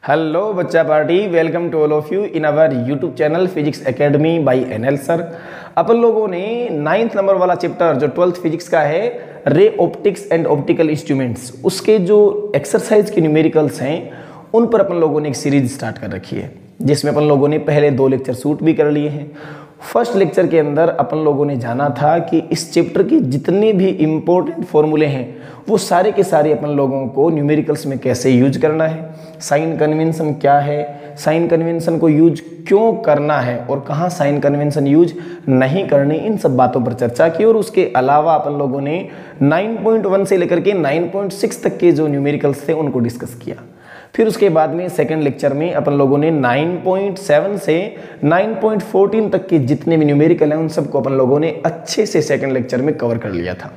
Hello बच्चा party, welcome to all of you in our YouTube channel physics academy by NL sir. अपन लोगों ने 9th number वाला chapter जो 12th physics का है, ray optics and optical instruments, उसके जो एक्सरसाइज के न्यूमेरिकल्स हैं उन पर अपन लोगों ने एक सीरीज स्टार्ट कर रखी है, जिसमें अपन लोगों ने पहले 2 लेक्चर शूट भी कर लिए हैं। फर्स्ट लेक्चर के अंदर अपन लोगों ने जाना था कि इस चैप्टर के जितने भी इम्पोर्टेंट फॉर्मूले हैं वो सारे के सारे अपन लोगों को न्यूमेरिकल्स में कैसे यूज करना है, साइन कन्वेंशन क्या है, साइन कन्वेंशन को यूज क्यों करना है और कहाँ साइन कन्वेंशन यूज नहीं करनी, इन सब बातों पर चर्चा की। और उसके अलावा अपन लोगों ने 9.1 से लेकर के 9.6 तक के जो न्यूमेरिकल्स थे उनको डिस्कस किया। फिर उसके बाद में सेकंड लेक्चर में अपन लोगों ने 9.7 से 9.14 तक के जितने भी न्यूमेरिकल हैं उन सबको अपन लोगों ने अच्छे से सेकंड लेक्चर में कवर कर लिया था।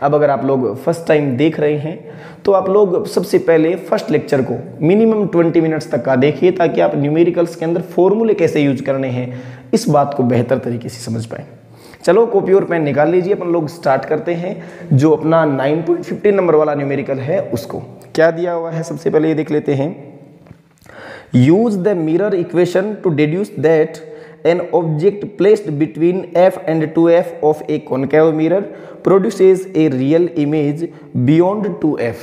अब अगर आप लोग फर्स्ट टाइम देख रहे हैं तो आप लोग सबसे पहले फर्स्ट लेक्चर को मिनिमम 20 मिनट्स तक का देखिए, ताकि आप न्यूमेरिकल्स के अंदर फॉर्मूले कैसे यूज करने हैं इस बात को बेहतर तरीके से समझ पाएँ। चलो कॉपी और पेन निकाल लीजिए, अपन लोग स्टार्ट करते हैं। जो अपना 9.15 नंबर वाला न्यूमेरिकल है उसको क्या दिया हुआ है सबसे पहले ये देख लेते हैं। Use the mirror equation two deduce that an object placed between f and 2f of A concave mirror produces a real image beyond 2f।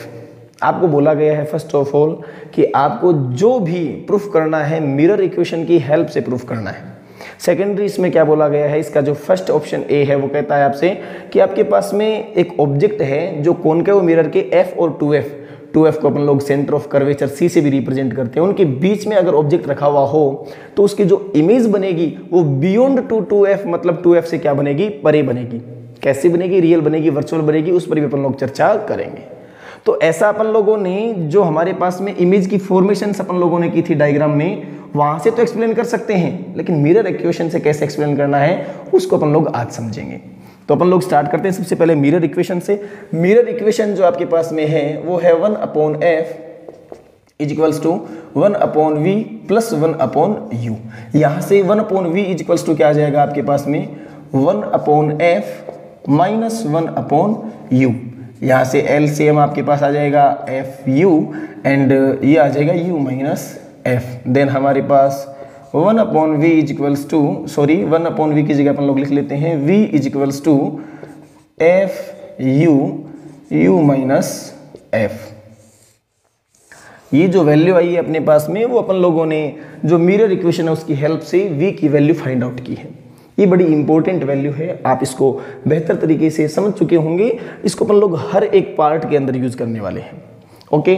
आपको बोला गया है फर्स्ट ऑफ ऑल कि आपको जो भी प्रूफ करना है मिरर इक्वेशन की हेल्प से प्रूफ करना है। सेकेंडरी इसमें क्या बोला गया है, इसका जो फर्स्ट ऑप्शन ए है वो कहता है आपसे कि आपके पास में एक ऑब्जेक्ट है जो कॉनकेव मिरर के f और 2f को अपन लोग सेंटर ऑफ कर्वेचर c से भी रिप्रेजेंट करते हैं, उनके बीच में अगर ऑब्जेक्ट रखा हुआ हो तो उसकी जो इमेज बनेगी वो बियॉन्ड टू 2f, मतलब 2f से क्या बनेगी, परे बनेगी। कैसी बनेगी, रियल बनेगी, वर्चुअल बनेगी, उस पर भी अपन लोग चर्चा करेंगे। तो ऐसा अपन लोगों ने जो हमारे पास में इमेज की फॉर्मेशन अपन लोगों ने की थी डायग्राम में, वहां से तो एक्सप्लेन कर सकते हैं, लेकिन मिरर इक्वेशन से कैसे एक्सप्लेन करना है उसको अपन लोग आज समझेंगे। तो अपन लोग स्टार्ट करते हैं सबसे पहले मिरर इक्वेशन से। मिरर इक्वेशन जो आपके पास में है वो है 1/f is to 1/v plus 1/u। यहाँ से 1/v इज टू क्या आ जाएगा आपके पास में 1/f माइनस 1/u। यहाँ से LCM आपके पास आ जाएगा FU एंड ये आ जाएगा u माइनस f। देन हमारे पास 1/v is equals to 1/v की जगह अपन लोग लिख लेते हैं v is equals to FU u minus f। ये जो वैल्यू आई है अपने पास में वो अपन लोगों ने जो मिरर इक्वेशन है उसकी हेल्प से v की वैल्यू फाइंड आउट की है। ये बड़ी इंपॉर्टेंट वैल्यू है, आप इसको बेहतर तरीके से समझ चुके होंगे। इसको अपन लोग हर एक पार्ट के अंदर यूज करने वाले हैं। ओके,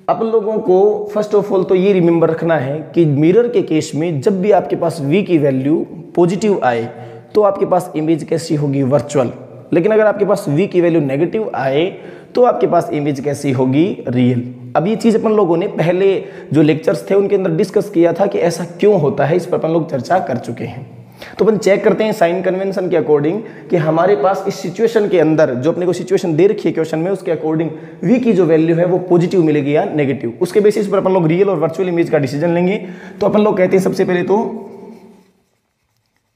अपन लोगों को फर्स्ट ऑफ ऑल तो ये रिमेंबर रखना है कि मिरर के केस में जब भी आपके पास v की वैल्यू पॉजिटिव आए तो आपके पास इमेज कैसी होगी, वर्चुअल। लेकिन अगर आपके पास v की वैल्यू नेगेटिव आए तो आपके पास इमेज कैसी होगी, रियल। अब ये चीज़ अपन लोगों ने पहले जो लेक्चर्स थे उनके अंदर डिस्कस किया था कि ऐसा क्यों होता है, इस पर अपन लोग चर्चा कर चुके हैं। तो अपन चेक करते हैं साइन कन्वेंशन के अकॉर्डिंग कि हमारे पास इस सिचुएशन के अंदर जो अपने को सिचुएशन दे रखी है क्वेश्चन में, उसके अकॉर्डिंग v की जो वैल्यू है वो पॉजिटिव मिलेगी या नेगेटिव। उसके बेसिस पर अपन लोग रियल और वर्चुअल इमेज का डिसीजन लेंगे। तो अपन लोग कहते हैं सबसे पहले तो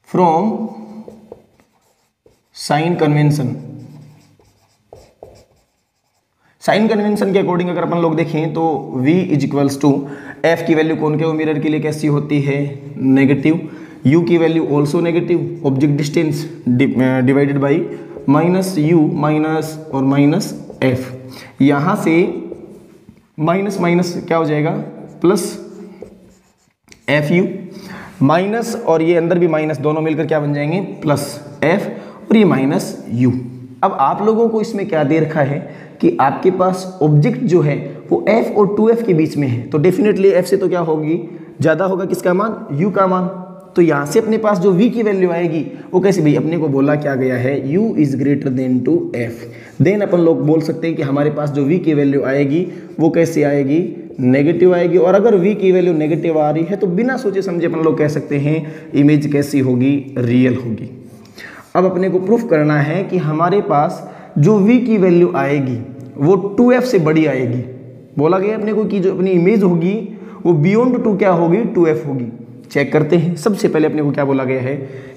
from sign convention, sign convention के अकॉर्डिंग अगर अपन लोग देखें तो v is equals to f की वैल्यू कॉनकेव मिरर के लिए कैसी होती है, नेगेटिव। u की value also negative, object distance divided by minus u minus और माइनस f। यहाँ से माइनस माइनस क्या हो जाएगा, प्लस FU माइनस और ये अंदर भी माइनस, दोनों मिलकर क्या बन जाएंगे, प्लस f और ये माइनस u। अब आप लोगों को इसमें क्या दे रखा है कि आपके पास ऑब्जेक्ट जो है वो f और 2f के बीच में है, तो डेफिनेटली f से तो क्या होगी, ज़्यादा होगा किसका मान, u का मान। तो यहाँ से अपने पास जो v की वैल्यू आएगी वो कैसे, भाई अपने को बोला क्या गया है u is greater than to f। Then अपन लोग बोल सकते हैं कि हमारे पास जो v की वैल्यू आएगी वो कैसे आएगी, नेगेटिव आएगी। और अगर v की वैल्यू नेगेटिव आ रही है तो बिना सोचे समझे अपन लोग कह सकते हैं इमेज कैसी होगी, रियल होगी। अब अपने को प्रूफ करना है कि हमारे पास जो v की वैल्यू आएगी वो 2f से बड़ी आएगी। बोला गया अपने को कि जो अपनी इमेज होगी वो बियॉन्ड 2 क्या होगी, 2f होगी। चेक करते हैं। सबसे पहले अपने को क्या बोला गया है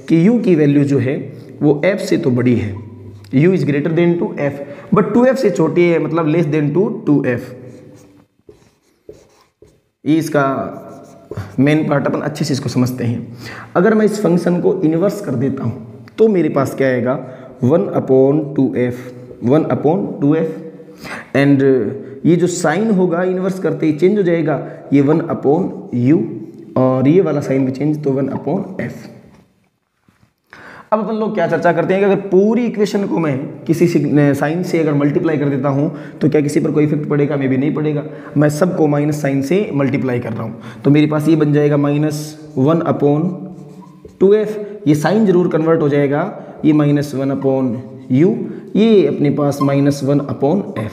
कि u की वैल्यू जो है वो f से तो बड़ी है, u is greater than to f, but 2f से छोटी है, मतलब लेस देन टू 2f। ये इसका मेन पार्ट, अपन अच्छे से इसको समझते हैं। अगर मैं इस फंक्शन को इन्वर्स कर देता हूँ तो मेरे पास क्या आएगा 1/2f, 1/2f। एंड ये जो साइन होगा इन्वर्स करते ही चेंज हो जाएगा, ये 1/u, और ये वाला साइन भी चेंज, तो 1/f। अब अपन लोग क्या चर्चा करते हैं कि अगर पूरी इक्वेशन को मैं किसी साइन से अगर मल्टीप्लाई कर देता हूं तो क्या किसी पर कोई इफेक्ट पड़ेगा? मे भी नहीं पड़ेगा। मैं सबको माइनस साइन से मल्टीप्लाई कर रहा हूं, तो मेरे पास ये बन जाएगा -1/2f। ये साइन जरूर कन्वर्ट हो जाएगा, ये -1/u, ये अपने पास -1/f।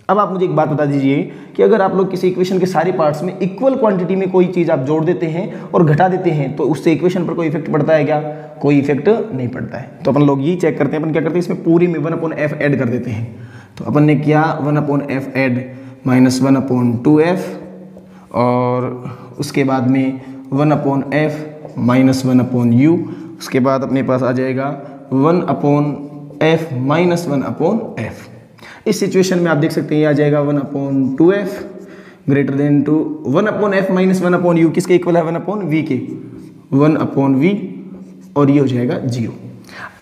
अब आप मुझे एक बात बता दीजिए कि अगर आप लोग किसी इक्वेशन के सारे पार्ट्स में इक्वल क्वांटिटी में कोई चीज़ आप जोड़ देते हैं और घटा देते हैं तो उससे इक्वेशन पर कोई इफेक्ट पड़ता है क्या? कोई इफेक्ट नहीं पड़ता है। तो अपन लोग ये चेक करते हैं, अपन क्या करते हैं इसमें पूरी में 1/f ऐड कर देते हैं। तो अपन ने किया 1/f ऐड -1/2f, और उसके बाद में 1/f -1/u, उसके बाद अपने पास आ जाएगा 1/f -1/f। इस सिचुएशन में आप देख सकते हैं ये आ जाएगा 1/2f greater than to 1/f -1/u, किसके इक्वल है? 1/v के, 1/v, और ये हो जाएगा 0।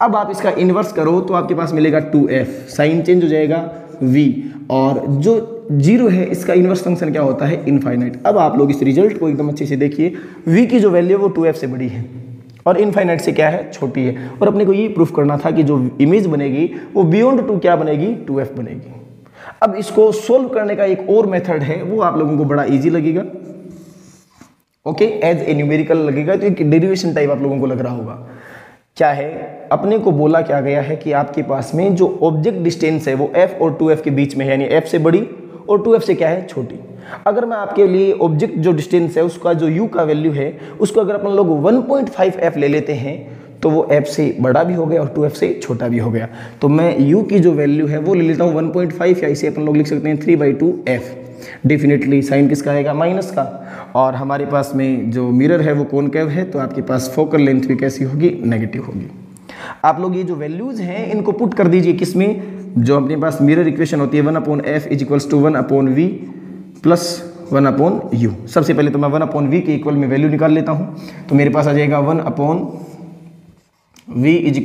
अब आप इसका इन्वर्स करो तो आपके पास मिलेगा 2f, साइन चेंज हो जाएगा v, और जो 0 है इसका इन्वर्स फंक्शन क्या होता है? इनफाइनाइट। अब आप लोग इस रिजल्ट को एकदम अच्छे से देखिए, v की जो वैल्यू है वो 2f से बड़ी है और इनफाइनाइट से क्या है? छोटी है। और अपने को ये प्रूफ करना था कि जो इमेज बनेगी वो बियॉन्ड 2 क्या बनेगी? 2f बनेगी। अब इसको सोल्व करने का एक और मेथड है, वो आप लोगों को बड़ा इजी लगेगा, ओके, एज ए न्यूमेरिकल लगेगा, तो एक डेरिवेशन टाइप आप लोगों को लग रहा होगा। क्या है? अपने को बोला क्या गया है कि आपके पास में जो ऑब्जेक्ट डिस्टेंस है वो f और 2f के बीच में है, यानी f से बड़ी और 2f से क्या है? छोटी। अगर मैं आपके लिए ऑब्जेक्ट जो डिस्टेंस है उसका जो u का वैल्यू है उसको अगर अपन लोग 1.5f ले लेते हैं तो वो f से बड़ा भी हो गया और 2f से छोटा भी हो गया। तो मैं u की जो वैल्यू है वो ले लेता हूँ 1.5, या इसे अपन लोग लिख सकते हैं 3/2f। डेफिनेटली साइन किसका आएगा? माइनस का। और हमारे पास में जो मिरर है वो कॉनकेव है, तो आपके पास फोकल लेंथ भी कैसी होगी? नेगेटिव होगी। आप लोग ये जो वैल्यूज हैं इनको पुट कर दीजिए किसमें? जो अपने पास मिरर इक्वेशन होती है 1/f = 1/v + 1/u। सबसे पहले तो मैं 1/v के इक्वल में वैल्यू निकाल लेता हूँ, तो मेरे पास आ जाएगा 1/v =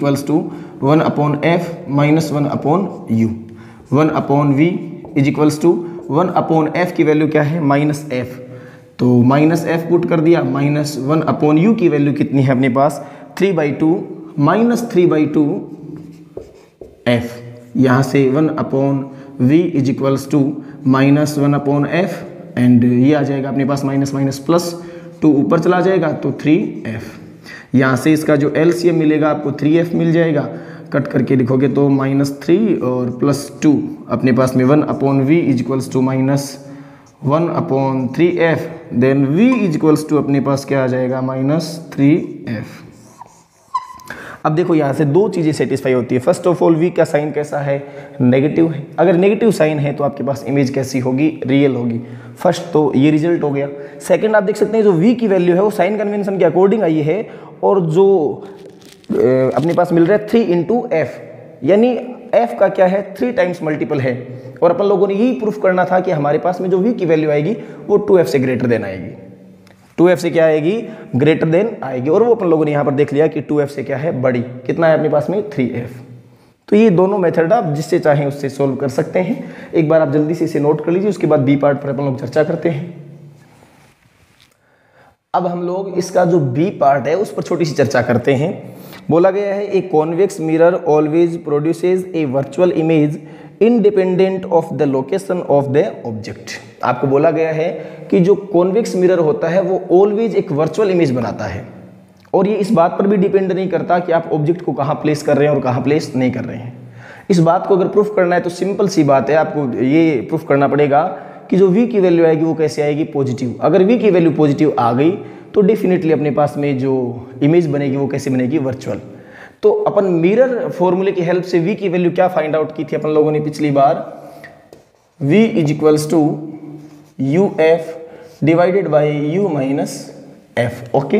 1/f -1/u। 1/v = 1/f की वैल्यू क्या है? -f, तो -f पुट कर दिया, -1/u की वैल्यू कितनी है अपने पास? 3/2 -3/2f। यहाँ से 1/v = -1/f, एंड ये आ जाएगा अपने पास -+2 ऊपर चला जाएगा तो 3f। यहाँ से इसका जो LCM मिलेगा आपको 3f मिल जाएगा, कट करके लिखोगे तो -3 और +2 अपने पास में 1/v = -1/3f, देन v = अपने पास क्या आ जाएगा? -3f। अब देखो यहाँ से दो चीज़ें सेटिस्फाई होती है। फर्स्ट ऑफ ऑल v का साइन कैसा है? नेगेटिव है। अगर नेगेटिव साइन है तो आपके पास इमेज कैसी होगी? रियल होगी। फर्स्ट तो ये रिजल्ट हो गया। सेकंड आप देख सकते हैं जो v की वैल्यू है वो साइन कन्वेंशन के अकॉर्डिंग आई है, और जो अपने पास मिल रहा है 3/f, यानी f का क्या है? 3 टाइम्स मल्टीपल है। और अपन लोगों ने यही प्रूफ करना था कि हमारे पास में जो v की वैल्यू आएगी वो 2f से ग्रेटर देन आएगी। 2f से क्या आएगी? ग्रेटर देन आएगी। और वो अपन लोगों ने यहाँ पर देख लिया कि 2f से क्या है? बड़ी। कितना है अपने पास में? 3f। तो ये दोनों मेथड आप जिससे चाहें उससे सोल्व कर सकते हैं। एक बार आप जल्दी से इसे नोट कर लीजिए, उसके बाद बी पार्ट पर अपन लोग चर्चा करते हैं। अब हम लोग इसका जो बी पार्ट है उस पर छोटी सी चर्चा करते हैं। बोला गया है ए convex mirror always produces A virtual image independent of the location of the object. आपको बोला गया है कि जो कॉन्वेक्स मिरर होता है वो ऑलवेज एक वर्चुअल इमेज बनाता है, और ये इस बात पर भी डिपेंड नहीं करता कि आप ऑब्जेक्ट को कहाँ प्लेस कर रहे हैं और कहाँ प्लेस नहीं कर रहे हैं। इस बात को अगर प्रूफ करना है तो सिंपल सी बात है, आपको ये प्रूफ करना पड़ेगा कि जो v की वैल्यू आएगी वो कैसे आएगी? पॉजिटिव। अगर v की वैल्यू पॉजिटिव आ गई तो डेफिनेटली अपने पास में जो इमेज बनेगी वो कैसे बनेगी? वर्चुअल। तो अपन मिरर फॉर्मूले की हेल्प से v की वैल्यू क्या फाइंड आउट की थी अपन लोगों ने पिछली बार? v = uf divided by u - f। Okay,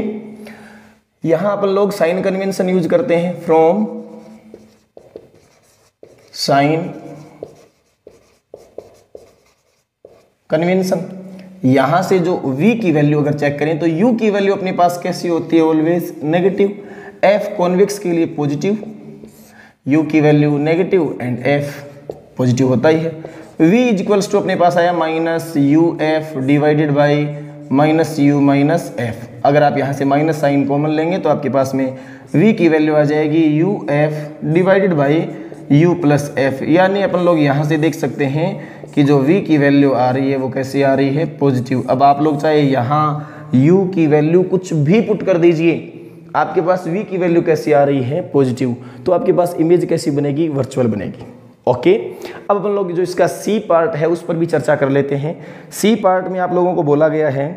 यहां अपन लोग साइन कन्वेंशन यूज करते हैं, फ्रॉम साइन कन्वेंशन। यहाँ से जो v की वैल्यू अगर चेक करें तो u की वैल्यू अपने पास कैसी होती है, ऑलवेज नेगेटिव। f कॉन्वेक्स के लिए पॉजिटिव, u की value negative and f positive होता ही है। v इज इक्वल्स टू अपने पास आया minus you F divided by minus you minus F. अगर आप यहाँ से माइनस साइन कॉमन लेंगे तो आपके पास में v की वैल्यू आ जाएगी you F divided by u plus F. यानी अपन लोग यहाँ से देख सकते हैं कि जो v की वैल्यू आ रही है वो कैसी आ रही है, पॉजिटिव। अब आप लोग चाहे यहाँ u की वैल्यू कुछ भी पुट कर दीजिए, आपके पास v की वैल्यू कैसी आ रही है, पॉजिटिव। तो आपके पास इमेज कैसी बनेगी, वर्चुअल बनेगी। ओके, अब अपन लोग जो इसका सी पार्ट है उस पर भी चर्चा कर लेते हैं। सी पार्ट में आप लोगों को बोला गया है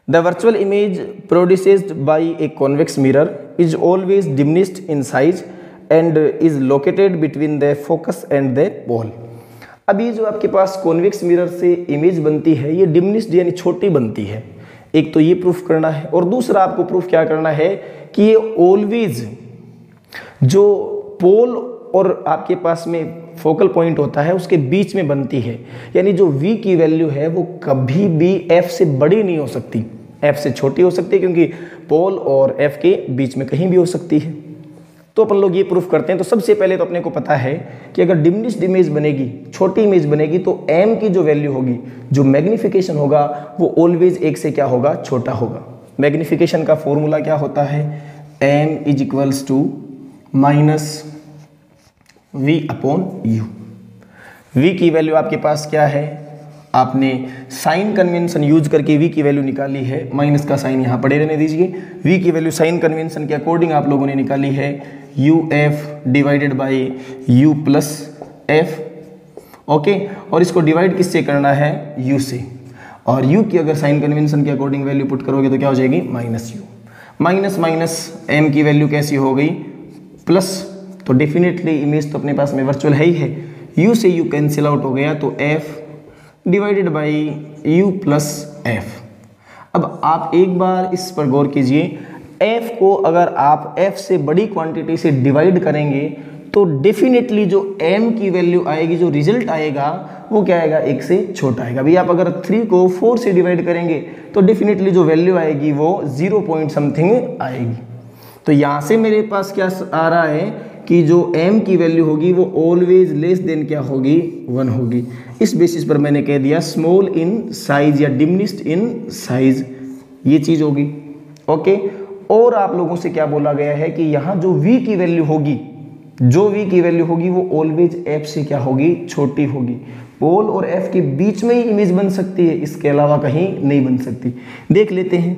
the virtual image produced by a convex mirror is always diminished in size and is located between the focus and the pole. अब ये जो आपके पास कॉन्वेक्स मिरर से इमेज बनती है ये डिमिनिश्ड यानी छोटी बनती है। एक तो ये प्रूफ करना है और दूसरा आपको प्रूफ क्या करना है कि ये ऑलवेज जो पोल और आपके पास में फोकल पॉइंट होता है उसके बीच में बनती है। यानी जो v की वैल्यू है वो कभी भी f से बड़ी नहीं हो सकती, f से छोटी हो सकती है, क्योंकि पोल और f के बीच में कहीं भी हो सकती है। तो अपन लोग ये प्रूफ करते हैं। तो सबसे पहले तो अपने को पता है कि अगर डिमिनिश्ड इमेज बनेगी, छोटी इमेज बनेगी, तो m की जो वैल्यू होगी, जो मैग्निफिकेशन होगा वो ऑलवेज एक से क्या होगा, छोटा होगा। मैग्निफिकेशन का फॉर्मूला क्या होता है, m is equals to minus v upon u। v की वैल्यू आपके पास क्या है, आपने साइन कन्वेंशन यूज करके v की वैल्यू निकाली है, माइनस का साइन यहाँ पड़े रहने दीजिए। v की वैल्यू साइन कन्वेंशन के अकॉर्डिंग आप लोगों ने निकाली है you F divided by you plus F. Okay, और इसको डिवाइड किससे करना है, u से। और u की अगर साइन कन्वेंशन के अकॉर्डिंग वैल्यू पुट करोगे तो क्या हो जाएगी, minus u। Minus minus m की वैल्यू कैसी हो गई, प्लस। तो डेफिनेटली इमेज तो अपने पास में वर्चुअल है ही है। u से u कैंसिल आउट हो गया तो f divided by u plus F. अब आप एक बार इस पर गौर कीजिए, f को अगर आप f से बड़ी क्वांटिटी से डिवाइड करेंगे तो डेफिनेटली जो m की वैल्यू आएगी, जो रिजल्ट आएगा वो क्या आएगा, एक से छोटा आएगा। अभी आप अगर 3 को 4 से डिवाइड करेंगे तो डेफिनेटली जो वैल्यू आएगी वो 0 पॉइंट समथिंग आएगी। तो यहाँ से मेरे पास क्या आ रहा है कि जो m की वैल्यू होगी वो ऑलवेज लेस देन क्या होगी, 1 होगी। इस बेसिस पर मैंने कह दिया स्मॉल इन साइज या डिमिनिश्ड इन साइज, ये चीज होगी। ओके, और आप लोगों से क्या बोला गया है कि यहाँ जो v की वैल्यू होगी, जो v की वैल्यू होगी वो ऑलवेज f से क्या होगी, छोटी होगी। पोल और f के बीच में ही इमेज बन सकती है, इसके अलावा कहीं नहीं बन सकती। देख लेते हैं,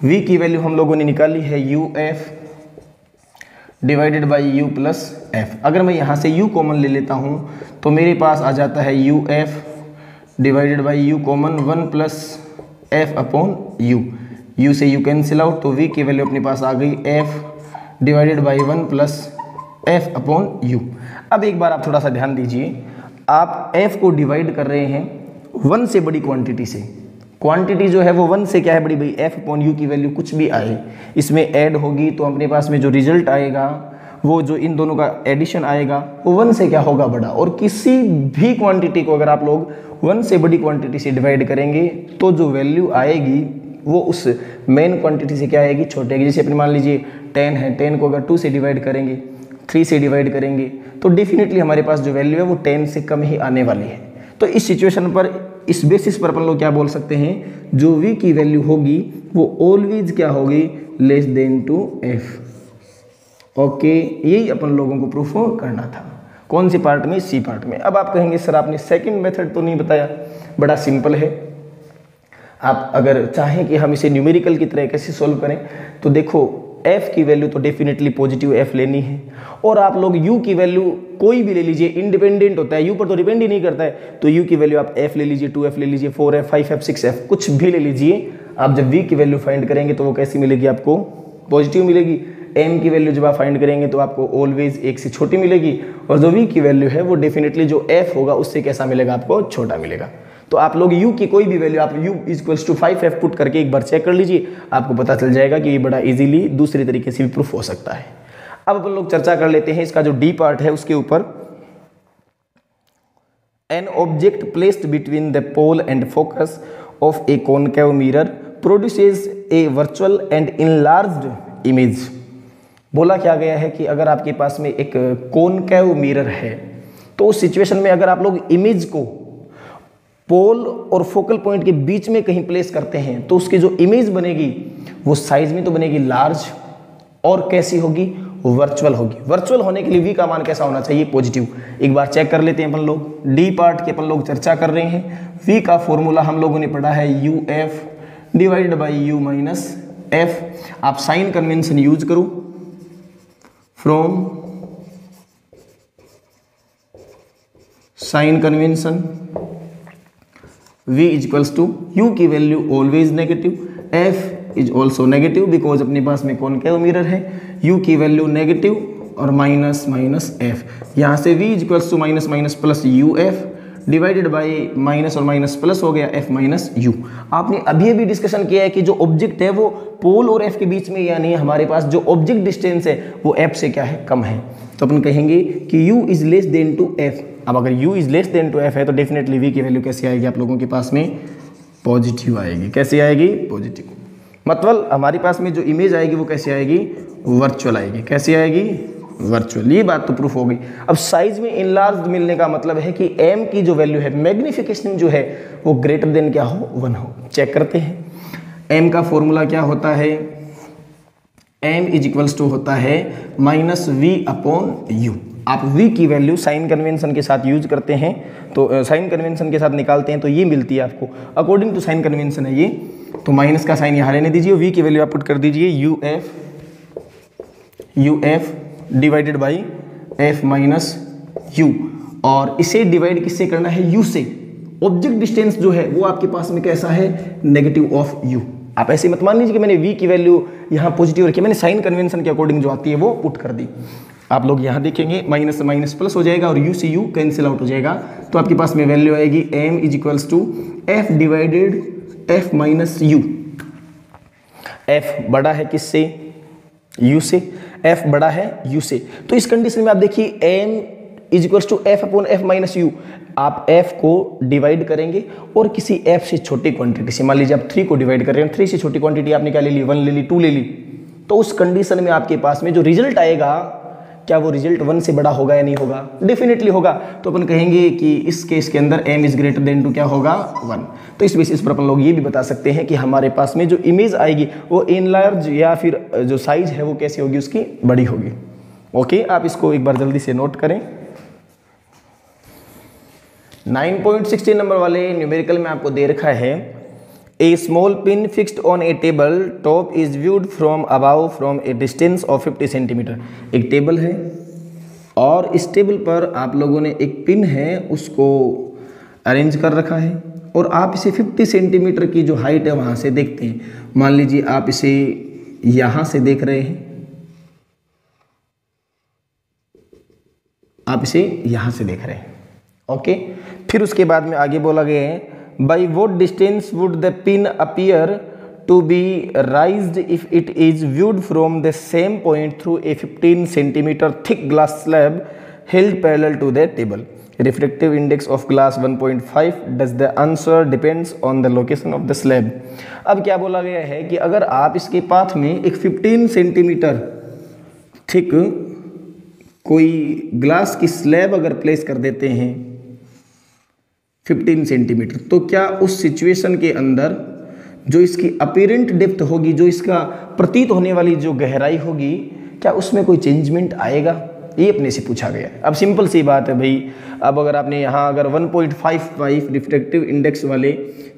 v की वैल्यू हम लोगों ने निकाली है you F divided by you plus F. अगर मैं यहाँ से u कॉमन ले लेता हूँ तो मेरे पास आ जाता है you F divided by you common 1 plus F upon you. u से u कैंसिल आउट तो v की वैल्यू अपने पास आ गई f divided by 1 plus F upon you. अब एक बार आप थोड़ा सा ध्यान दीजिए, आप f को डिवाइड कर रहे हैं 1 से बड़ी क्वांटिटी से। क्वांटिटी जो है वो 1 से क्या है, बड़ी भाई f अपॉन यू की वैल्यू कुछ भी आए इसमें ऐड होगी तो अपने पास में जो रिजल्ट आएगा वो जो इन दोनों का एडिशन आएगा वो 1 से क्या होगा, बड़ा। और किसी भी क्वांटिटी को अगर आप लोग 1 से बड़ी क्वांटिटी से डिवाइड करेंगे तो जो वैल्यू आएगी वो उस मेन क्वांटिटी से क्या आएगी, छोटी आएगी। जैसे अपने मान लीजिए 10 है, 10 को अगर 2 से डिवाइड करेंगे, 3 से डिवाइड करेंगे तो डेफिनेटली हमारे पास जो वैल्यू है वो 10 से कम ही आने वाली है। तो इस सिचुएशन पर, इस बेसिस पर अपन लोग क्या बोल सकते हैं, जो v की वैल्यू होगी वो ऑलवेज क्या होगी, less than to f। Okay, यही अपन लोगों को प्रूफ करना था। कौन सी पार्ट में, सी पार्ट में। अब आप कहेंगे सर आपने सेकंड मेथड तो नहीं बताया। बड़ा सिंपल है, आप अगर चाहें कि हम इसे न्यूमेरिकल की तरह कैसे सोल्व करें तो देखो f की वैल्यू तो डेफिनेटली पॉजिटिव f लेनी है, और आप लोग u की वैल्यू कोई भी ले लीजिए, इंडिपेंडेंट होता है, u पर तो डिपेंड ही नहीं करता है। तो u की वैल्यू आप f ले लीजिए, 2f ले लीजिए, 4f, 5f, 6f, कुछ भी ले लीजिए। आप जब v की वैल्यू फाइंड करेंगे तो वो कैसी मिलेगी, आपको पॉजिटिव मिलेगी। m की वैल्यू जब आप फाइंड करेंगे तो आपको ऑलवेज 1 से छोटी मिलेगी, और जो v की वैल्यू है वो डेफिनेटली जो f होगा उससे कैसा मिलेगा, आपको छोटा मिलेगा। तो आप लोग u की कोई भी वैल्यू आप u equals to 5f put करके एक बार चेक कर लीजिए, आपको पता चल जाएगा कि ये बड़ा इजीली दूसरे तरीके से भी प्रूफ हो सकता है। अब अपन लोग चर्चा कर लेते हैं इसका जो डी पार्ट है उसके ऊपर। An object placed between the pole and focus of a concave mirror produces a virtual and enlarged image। बोला क्या गया है कि अगर आपके पास में एक कॉनकेव मिरर है तो उस सिचुएशन में अगर आप लोग इमेज को पोल और फोकल पॉइंट के बीच में कहीं प्लेस करते हैं तो उसकी जो इमेज बनेगी वो साइज में तो बनेगी लार्ज और कैसी होगी, वर्चुअल होगी। वर्चुअल होने के लिए v का मान कैसा होना चाहिए, पॉजिटिव। एक बार चेक कर लेते हैं अपन लोग, डी पार्ट के अपन लोग चर्चा कर रहे हैं। v का फॉर्मूला हम लोगों ने पढ़ा है uf divided by u minus f। आप साइन कन्वेंशन यूज करो, from sign convention v is equals to u की value always negative, f is also negative because अपने पास में कॉनकेव मिरर है, u की वैल्यू नेगेटिव और माइनस माइनस f। यहाँ से v is equals to minus minus plus U F divided by minus और माइनस प्लस हो गया f माइनस यू। आपने अभी अभी डिस्कशन किया है कि जो ऑब्जेक्ट है वो पोल और f के बीच में, यानी हमारे पास जो ऑब्जेक्ट डिस्टेंस है वो f से क्या है, कम है। तो अपन कहेंगे कि u is less than to f। अब अगर u is less than to f है तो डेफिनेटली v की वैल्यू कैसी आएगी आप लोगों के पास में, पॉजिटिव आएगी। कैसी आएगी, पॉजिटिव। मतलब हमारे पास में जो इमेज आएगी वो कैसी आएगी, वर्चुअल आएगी। कैसी आएगी, वर्चुअल। ये बात तो प्रूफ हो गई। अब साइज में इनलार्ज मिलने का मतलब है कि m की जो वैल्यू है, मैग्निफिकेशन जो है वो ग्रेटर देन क्या हो, 1 हो। चेक करते हैं। m का फॉर्मूला क्या होता है, m इज इक्वल्स टू होता है माइनस v अपॉन u। आप v की वैल्यू साइन कन्वेंशन के साथ यूज करते हैं तो साइन कन्वेंशन के साथ निकालते हैं तो ये मिलती है आपको, अकॉर्डिंग टू साइन कन्वेंशन है ये। तो माइनस का साइन यहाँ रहने दीजिए, v की वैल्यू आप पुट कर दीजिए uf divided by f minus u, और इसे डिवाइड किससे करना है, u से। ऑब्जेक्ट डिस्टेंस जो है वो आपके पास में कैसा है, नेगेटिव ऑफ u। आप ऐसे मत मान लीजिए कि मैंने v की वैल्यू यहाँ पॉजिटिव रखी, मैंने साइन कन्वेंशन के अकॉर्डिंग जो आती है वो पुट कर दी। आप लोग यहाँ देखेंगे माइनस से माइनस प्लस हो जाएगा और u से u कैंसिल आउट हो जाएगा, तो आपके पास में वैल्यू आएगी m is equals to f divided f minus u। f बड़ा है किससे, u से, f बड़ा है u से। तो इस कंडीशन में आप देखिए m is equals to f upon f minus u। आप f को डिवाइड करेंगे और किसी f से छोटी क्वांटिटी से, मान लीजिए आप 3 को डिवाइड कर रहे हैं, 3 से छोटी क्वांटिटी आपने क्या ले ली, 1 ले ली, 2 ले ली। तो उस कंडीशन में आपके पास में जो रिजल्ट आएगा, क्या वो रिजल्ट 1 से बड़ा होगा या नहीं होगा, डेफिनेटली होगा। तो अपन कहेंगे कि इस केस के अंदर m is greater than to क्या होगा, 1। तो इस बेसिस पर अपन लोग ये भी बता सकते हैं कि हमारे पास में जो इमेज आएगी वो इनलार्ज या फिर जो साइज है वो कैसी होगी, उसकी बड़ी होगी। ओके, आप इसको एक बार जल्दी से नोट करें। 9.16 नंबर वाले न्यूमेरिकल में आपको दे रखा है A small pin fixed on a table top is viewed from above from a distance of 50 centimetre. एक टेबल है और इस टेबल पर आप लोगों ने एक पिन है उसको अरेंज कर रखा है और आप इसे 50 सेंटीमीटर की जो हाइट है वहाँ से देखते हैं। मान लीजिए आप इसे यहाँ से देख रहे हैं, आप इसे यहाँ से देख रहे हैं। ओके, फिर उसके बाद में आगे बोला गया है by what distance would the pin appear to be raised if it is viewed from the same point through a 15 centimeter thick glass slab held parallel to the table। refractive index of glass 1.5 does the answer depends on the location of the slab। अब क्या बोला गया है कि अगर आप इसके path में एक 15 सेंटीमीटर थिक कोई ग्लास की स्लैब अगर प्लेस कर देते हैं 15 सेंटीमीटर, तो क्या उस सिचुएशन के अंदर जो इसकी अपीरेंट डेप्थ होगी, जो इसका प्रतीत होने वाली जो गहराई होगी, क्या उसमें कोई चेंजमेंट आएगा, ये अपने से पूछा गया है। अब सिंपल सी बात है भाई, अब अगर आपने यहाँ अगर 1.55 रिफ्रैक्टिव इंडेक्स वाले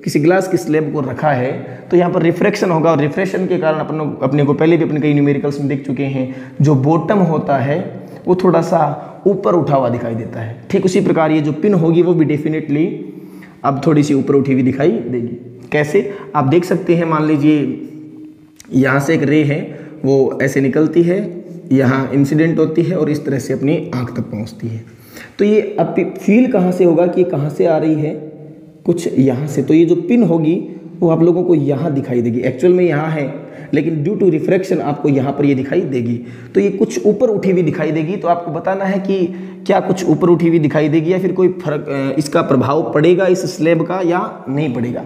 किसी ग्लास की स्लैब को रखा है तो यहाँ पर रिफ्रैक्शन होगा और रिफ्रैक्शन के कारण अपने को पहले भी अपने कई न्यूमेरिकल्स में देख चुके हैं, जो बॉटम होता है वो थोड़ा सा ऊपर उठा हुआ दिखाई देता है। ठीक उसी प्रकार ये जो पिन होगी वो भी डेफिनेटली अब थोड़ी सी ऊपर उठी हुई दिखाई देगी। कैसे, आप देख सकते हैं, मान लीजिए यहाँ से एक रे है वो ऐसे निकलती है, यहाँ इंसिडेंट होती है और इस तरह से अपनी आँख तक पहुँचती है। तो ये अब फील कहाँ से होगा कि कहाँ से आ रही है, कुछ यहाँ से। तो ये जो पिन होगी वो आप लोगों को यहाँ दिखाई देगी। एक्चुअल में यहाँ है, लेकिन ड्यू टू रिफ्रैक्शन आपको यहाँ पर ये दिखाई देगी। तो ये कुछ ऊपर उठी हुई दिखाई देगी। तो आपको बताना है कि क्या कुछ ऊपर उठी हुई दिखाई देगी या फिर कोई फर्क इसका प्रभाव पड़ेगा इस स्लैब का या नहीं पड़ेगा।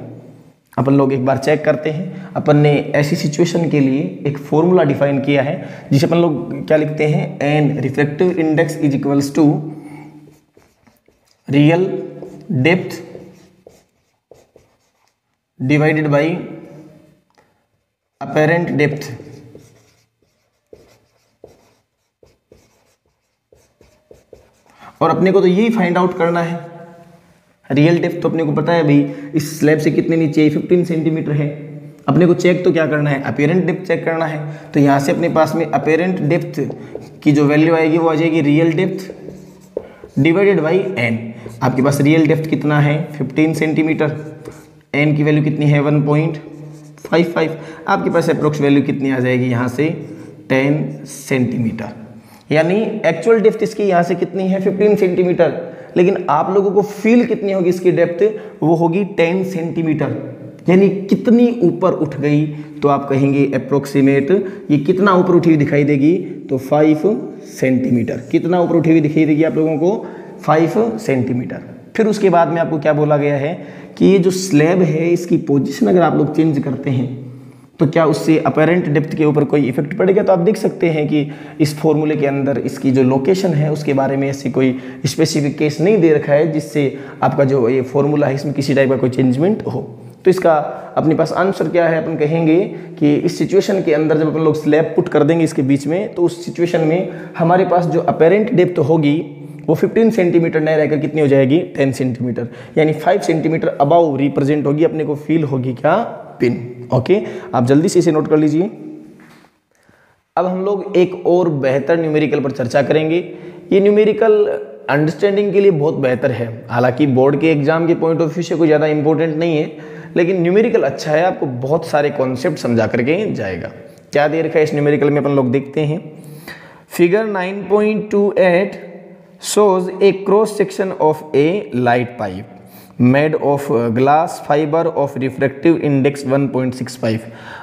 अपन लोग एक बार चेक करते हैं। अपन ने ऐसी सिचुएशन के लिए एक फॉर्मूला डिफाइन किया है जिसे अपन लोग क्या लिखते हैं, N refractive index is equals to real depth divided by apparent depth. और अपने को तो यही फाइंड आउट करना है। रियल डेप्थ तो अपने को पता है भाई, इस स्लैब से कितने नीचे 15 सेंटीमीटर है। अपने को चेक तो क्या करना है, अपीरेंट डेप्थ चेक करना है। तो यहाँ से अपने पास में अपीरेंट डेप्थ की जो वैल्यू आएगी वो आ जाएगी real depth divided by N. आपके पास रियल डेप्थ कितना है 15 सेंटीमीटर, एन की वैल्यू कितनी है 1.55। आपके पास अप्रोक्स वैल्यू कितनी आ जाएगी यहाँ से 10 सेंटीमीटर। यानी एक्चुअल डेप्थ इसकी यहाँ से कितनी है 15 सेंटीमीटर, लेकिन आप लोगों को फील कितनी होगी इसकी डेप्थ, वो होगी 10 सेंटीमीटर। यानी कितनी ऊपर उठ गई, तो आप कहेंगे अप्रोक्सीमेट ये कितना ऊपर उठी हुई दिखाई देगी, तो 5 सेंटीमीटर। कितना ऊपर उठी हुई दिखाई देगी आप लोगों को 5 सेंटीमीटर। फिर उसके बाद में आपको क्या बोला गया है कि ये जो स्लैब है इसकी पोजीशन अगर आप लोग चेंज करते हैं तो क्या उससे अपैरेंट डेप्थ के ऊपर कोई इफेक्ट पड़ेगा। तो आप देख सकते हैं कि इस फॉर्मूले के अंदर इसकी जो लोकेशन है उसके बारे में ऐसी कोई स्पेसिफिक केस नहीं दे रखा है जिससे आपका जो ये फॉर्मूला है इसमें किसी टाइप का कोई चेंजमेंट हो। तो इसका अपने पास आंसर क्या है, अपन कहेंगे कि इस सिचुएशन के अंदर जब अपन लोग स्लैब पुट कर देंगे इसके बीच में, तो उस सिचुएशन में हमारे पास जो अपैरेंट डेप्थ होगी वो 15 सेंटीमीटर नहीं रहकर कितनी हो जाएगी 10 सेंटीमीटर। यानी 5 सेंटीमीटर अबाउ रिप्रेजेंट होगी, अपने को फील होगी क्या, पिन। ओके, आप जल्दी से इसे नोट कर लीजिए। अब हम लोग एक और बेहतर न्यूमेरिकल पर चर्चा करेंगे। ये न्यूमेरिकल अंडरस्टैंडिंग के लिए बहुत बेहतर है। हालांकि बोर्ड के एग्जाम के पॉइंट ऑफ व्यू से कोई ज़्यादा इंपॉर्टेंट नहीं है, लेकिन न्यूमेरिकल अच्छा है, आपको बहुत सारे कॉन्सेप्ट समझा करके जाएगा। क्या दे रखा है इस न्यूमेरिकल में अपन लोग देखते हैं। Figure 9.28 shows a cross section of a light pipe made of glass fiber of refractive index 1.65।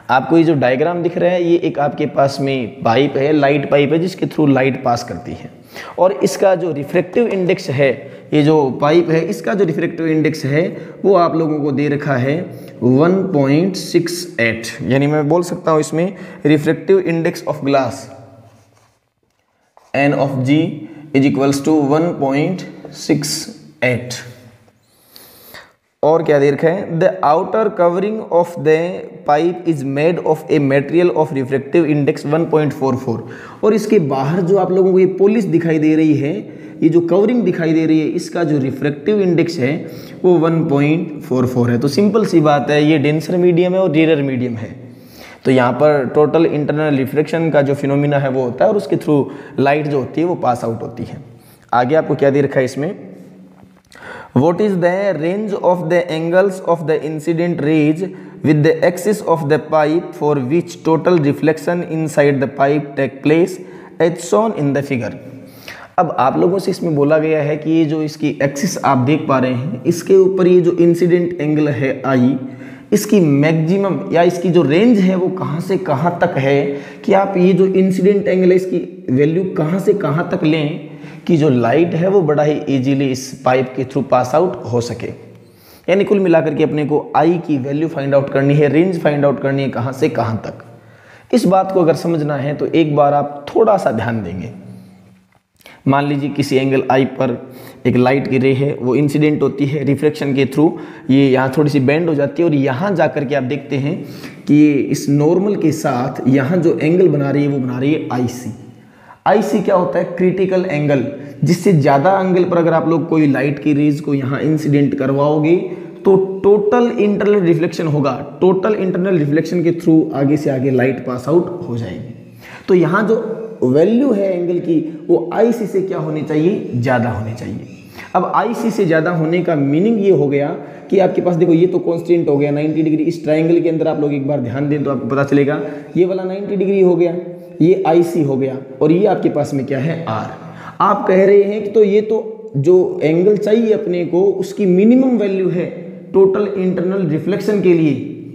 आपको ये जो डायग्राम दिख रहा है ये एक आपके पास में पाइप है, लाइट पाइप है जिसके थ्रू लाइट पास करती है। और इसका जो रिफ्रैक्टिव इंडेक्स है, ये जो पाइप है इसका जो रिफ्रैक्टिव इंडेक्स है वो आप लोगों को दे रखा है 1.68। यानी मैं बोल सकता हूँ इसमें refractive index of glass N of G is equals to 1.68। और क्या दे रखा है, the outer covering of the pipe is made of a material of refractive index 1.44। और इसके बाहर जो आप लोगों को ये पॉलिश दिखाई दे रही है, ये जो कवरिंग दिखाई दे रही है, इसका जो रिफ्रैक्टिव इंडेक्स है वो 1.44 है। तो सिंपल सी बात है, ये डेंसर मीडियम है और रेयर मीडियम है। तो यहाँ पर टोटल इंटरनल रिफ्लेक्शन का जो फिनोमिना है वो होता है और उसके थ्रू लाइट जो होती है वो पास आउट होती है। आगे आपको क्या दे रखा है इसमें, what is the range of the angles of the incident rays with the axis of the pipe for which total reflection inside the pipe take place as shown in the figure. अब आप लोगों से इसमें बोला गया है कि ये जो इसकी एक्सिस आप देख पा रहे हैं, इसके ऊपर ये जो इंसिडेंट एंगल है आई, इसकी मैक्सिमम या इसकी जो रेंज है वो कहाँ से कहाँ तक है कि आप ये जो इंसिडेंट एंगल है इसकी वैल्यू कहाँ से कहाँ तक लें कि जो लाइट है वो बड़ा ही इजीली इस पाइप के थ्रू पास आउट हो सके। यानी कुल मिलाकर के अपने को आई की वैल्यू फाइंड आउट करनी है, रेंज फाइंड आउट करनी है कहाँ से कहाँ तक। इस बात को अगर समझना है तो एक बार आप थोड़ा सा ध्यान देंगे। मान लीजिए किसी एंगल आई पर एक लाइट की रे है, वो इंसिडेंट होती है रिफ्लेक्शन के थ्रू, ये यहाँ थोड़ी सी बेंड हो जाती है और यहाँ जा कर के आप देखते हैं कि ये इस नॉर्मल के साथ यहाँ जो एंगल बना रही है वो बना रही है आईसी। आईसी क्या होता है, क्रिटिकल एंगल। जिससे ज़्यादा एंगल पर अगर आप लोग कोई लाइट की रेज को यहाँ इंसिडेंट करवाओगे तो टोटल इंटरनल रिफ्लेक्शन होगा। टोटल इंटरनल रिफ्लेक्शन के थ्रू आगे से आगे लाइट पास आउट हो जाएगी। तो यहाँ जो वैल्यू है एंगल की वो आईसी से क्या होनी चाहिए, ज़्यादा होनी चाहिए। अब आईसी से ज़्यादा होने का मीनिंग ये हो गया कि आपके पास देखो ये तो कांस्टेंट हो गया 90 डिग्री। इस ट्रायंगल के अंदर आप लोग एक बार ध्यान दें तो आपको पता चलेगा ये वाला 90 डिग्री हो गया, ये आईसी हो गया और ये आपके पास में क्या है आर। आप कह रहे हैं कि तो ये तो जो एंगल चाहिए अपने को उसकी मिनिमम वैल्यू है टोटल इंटरनल रिफ्लेक्शन के लिए,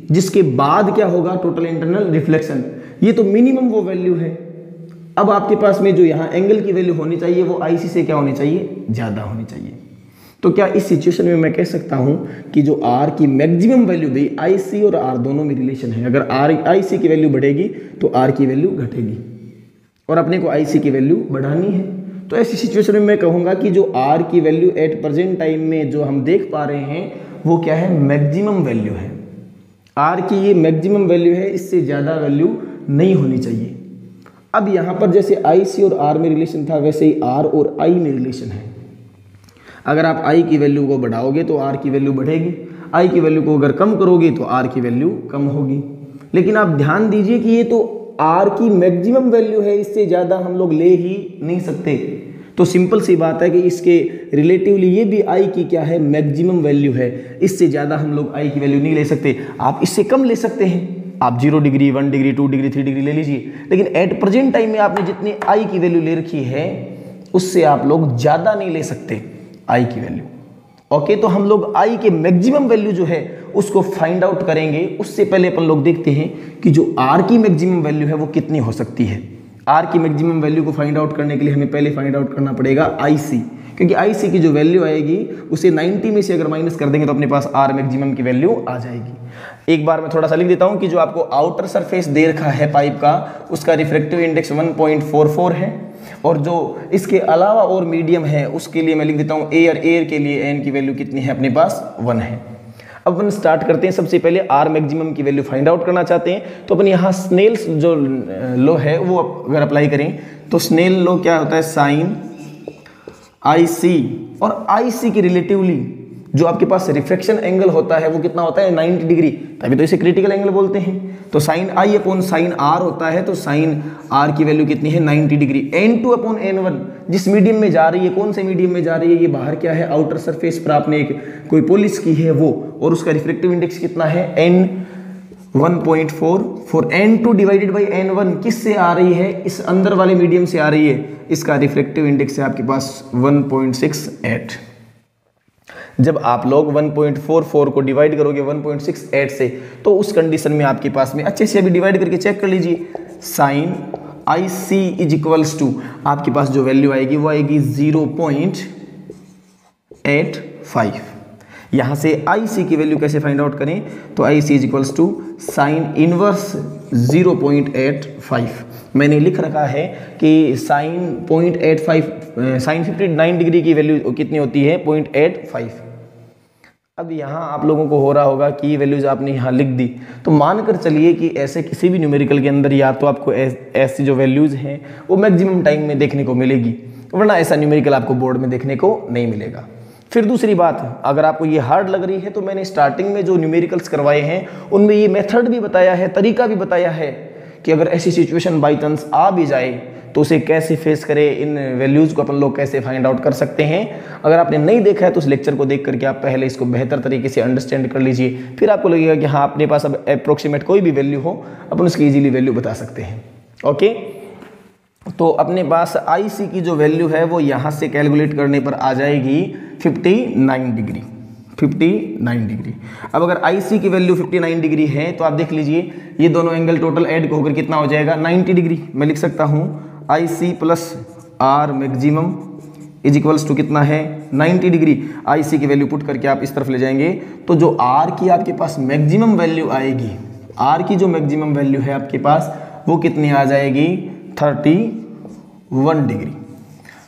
जिसके बाद क्या होगा, टोटल इंटरनल रिफ्लेक्शन। ये तो मिनिमम वो वैल्यू है। अब आपके पास में जो यहाँ एंगल की वैल्यू होनी चाहिए वो आईसी से क्या होनी चाहिए, ज़्यादा होनी चाहिए। तो क्या इस सिचुएशन में मैं कह सकता हूँ कि जो आर की मैक्सिमम वैल्यू, भाई आईसी और आर दोनों में रिलेशन है, अगर आर आईसी की वैल्यू बढ़ेगी तो आर की वैल्यू घटेगी और अपने को आईसी की वैल्यू बढ़ानी है। तो ऐसी सिचुएशन में मैं कहूँगा कि जो आर की वैल्यू एट प्रेजेंट टाइम में जो हम देख पा रहे हैं वो क्या है, मैक्सिमम वैल्यू है। आर की ये मैक्सिमम वैल्यू है, इससे ज़्यादा वैल्यू नहीं होनी चाहिए। अब यहाँ पर जैसे आई सी और आर में रिलेशन था वैसे ही आर और आई में रिलेशन है। अगर आप आई की वैल्यू को बढ़ाओगे तो आर की वैल्यू बढ़ेगी, आई की वैल्यू को अगर कम करोगे तो आर की वैल्यू कम होगी। लेकिन आप ध्यान दीजिए कि ये तो आर की मैक्सिमम वैल्यू है, इससे ज़्यादा हम लोग ले ही नहीं सकते। तो सिंपल सी बात है कि इसके रिलेटिवली ये भी आई की क्या है, मैक्सिमम वैल्यू है, इससे ज़्यादा हम लोग आई की वैल्यू नहीं ले सकते। आप इससे कम ले सकते हैं, आप 0 डिग्री 1 डिग्री 2 डिग्री 3 डिग्री ले लीजिए, लेकिन एट प्रेजेंट टाइम में आपने जितनी आई की वैल्यू ले रखी है उससे आप लोग ज़्यादा नहीं ले सकते आई की वैल्यू। ओके, तो हम लोग आई के मैक्सिमम वैल्यू जो है उसको फाइंड आउट करेंगे। उससे पहले अपन लोग देखते हैं कि जो आर की मैक्सिमम वैल्यू है वो कितनी हो सकती है। आर की मैक्सिमम वैल्यू को फाइंड आउट करने के लिए हमें पहले फाइंड आउट करना पड़ेगा आईसी, क्योंकि आईसी की जो वैल्यू आएगी उसे 90 में से अगर माइनस कर देंगे तो अपने पास आर मैक्सिमम की वैल्यू आ जाएगी। एक बार मैं थोड़ा सा लिख देता हूं कि जो आपको आउटर सरफेस दे रखा है पाइप का उसका रिफ्रैक्टिव इंडेक्स 1.44 है, और जो इसके अलावा और मीडियम है उसके लिए मैं लिख देता हूँ एयर के लिए एन की वैल्यू कितनी है, अपने पास 1 है। अब अपन स्टार्ट करते हैं। सबसे पहले आर मैक्सिमम की वैल्यू फाइंड आउट करना चाहते हैं तो अपन यहाँ स्नेल्स जो लॉ है वो अगर अप्लाई करें तो स्नेल लॉ क्या होता है, साइन आई सी और आई सी की रिलेटिवली जो आपके पास रिफ्रैक्शन एंगल होता है वो कितना होता है, 90 डिग्री, तभी तो इसे क्रिटिकल एंगल बोलते हैं। तो sign I upon sign R होता है, तो साइन आर की वैल्यू कितनी है, 90 डिग्री। n2 अपॉन n1 जिस मीडियम में जा रही है, कौन से मीडियम में जा रही है, ये बाहर क्या है, आउटर सरफेस पर आपने एक कोई पॉलिश की है वो, और उसका रिफ्रैक्टिव इंडेक्स कितना है, n 1.44। n2 divided by n1 किससे आ रही है, इस अंदर वाले मीडियम से आ रही है, इसका रिफ्रैक्टिव इंडेक्स है आपके पास 1.68। जब आप लोग 1.44 को डिवाइड करोगे 1.68 से तो उस कंडीशन में आपके पास में अच्छे से अभी डिवाइड करके चेक कर लीजिए, sign I C is equals to आपके पास जो वैल्यू आएगी वो आएगी 0.85। यहाँ से आई सी की वैल्यू कैसे फाइंड आउट करें, तो I C is equals to sine inverse 0.85। मैंने लिख रखा है कि साइन 0.85 साइन 59 डिग्री की वैल्यू कितनी होती है, 0.85। अब यहाँ आप लोगों को हो रहा होगा कि ये वैल्यूज आपने यहाँ लिख दी, तो मानकर चलिए कि ऐसे किसी भी न्यूमेरिकल के अंदर या तो आपको ऐसी जो वैल्यूज हैं वो मैक्सिमम टाइम में देखने को मिलेगी, वरना ऐसा न्यूमेरिकल आपको बोर्ड में देखने को नहीं मिलेगा। फिर दूसरी बात, अगर आपको ये हार्ड लग रही है तो मैंने स्टार्टिंग में जो न्यूमेरिकल्स करवाए हैं उनमें ये मेथड भी बताया है, तरीका भी बताया है कि अगर ऐसी सिचुएशन बाई चांस आ भी जाए तो उसे कैसे फेस करें, इन वैल्यूज़ को अपन लोग कैसे फाइंड आउट कर सकते हैं। अगर आपने नहीं देखा है तो उस लेक्चर को देख करके आप पहले इसको बेहतर तरीके से अंडरस्टैंड कर लीजिए, फिर आपको लगेगा कि हाँ अपने पास अब अप्रोक्सीमेट कोई भी वैल्यू हो अपन उसकी इजीली वैल्यू बता सकते हैं। ओके, तो अपने पास आई सी की जो वैल्यू है वो यहाँ से कैलकुलेट करने पर आ जाएगी 59 डिग्री। 59 डिग्री। अब अगर आई सी की वैल्यू 59 डिग्री है तो आप देख लीजिए ये दोनों एंगल टोटल ऐड होकर कितना हो जाएगा, 90 डिग्री। मैं लिख सकता हूँ I C plus R maximum is equals to कितना है, 90 डिग्री। आई सी की वैल्यू पुट करके आप इस तरफ ले जाएंगे तो जो आर की आपके पास मैक्सिमम वैल्यू आएगी, आर की जो मैक्सिमम वैल्यू है आपके पास वो कितनी आ जाएगी, 31 डिग्री।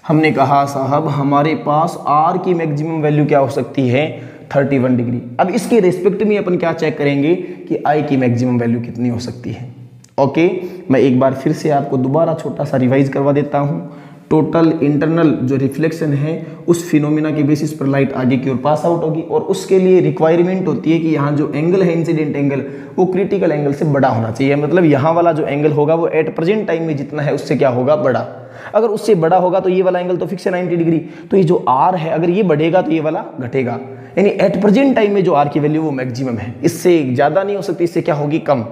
हमने कहा साहब हमारे पास आर की मैक्सिमम वैल्यू क्या हो सकती है, 31 डिग्री। अब इसके रेस्पेक्ट में अपन क्या चेक करेंगे कि आई की मैक्सिमम वैल्यू कितनी हो सकती है। ओके, मैं एक बार फिर से आपको दोबारा छोटा सा रिवाइज करवा देता हूँ। टोटल इंटरनल जो रिफ्लेक्शन है उस फिनोमिना के बेसिस पर लाइट आगे की ओर पास आउट होगी, और उसके लिए रिक्वायरमेंट होती है कि यहाँ जो एंगल है इंसिडेंट एंगल वो क्रिटिकल एंगल से बड़ा होना चाहिए। मतलब यहाँ वाला जो एंगल होगा वो एट प्रेजेंट टाइम में जितना है उससे क्या होगा, बड़ा। अगर उससे बड़ा होगा तो ये वाला एंगल तो फिक्स है 90 डिग्री, तो ये जो आर है अगर ये बढ़ेगा तो ये वाला घटेगा। यानी एट प्रेजेंट टाइम में जो आर की वैल्यू वो मैक्सिमम है, इससे ज़्यादा नहीं हो सकती, इससे क्या होगी, कम।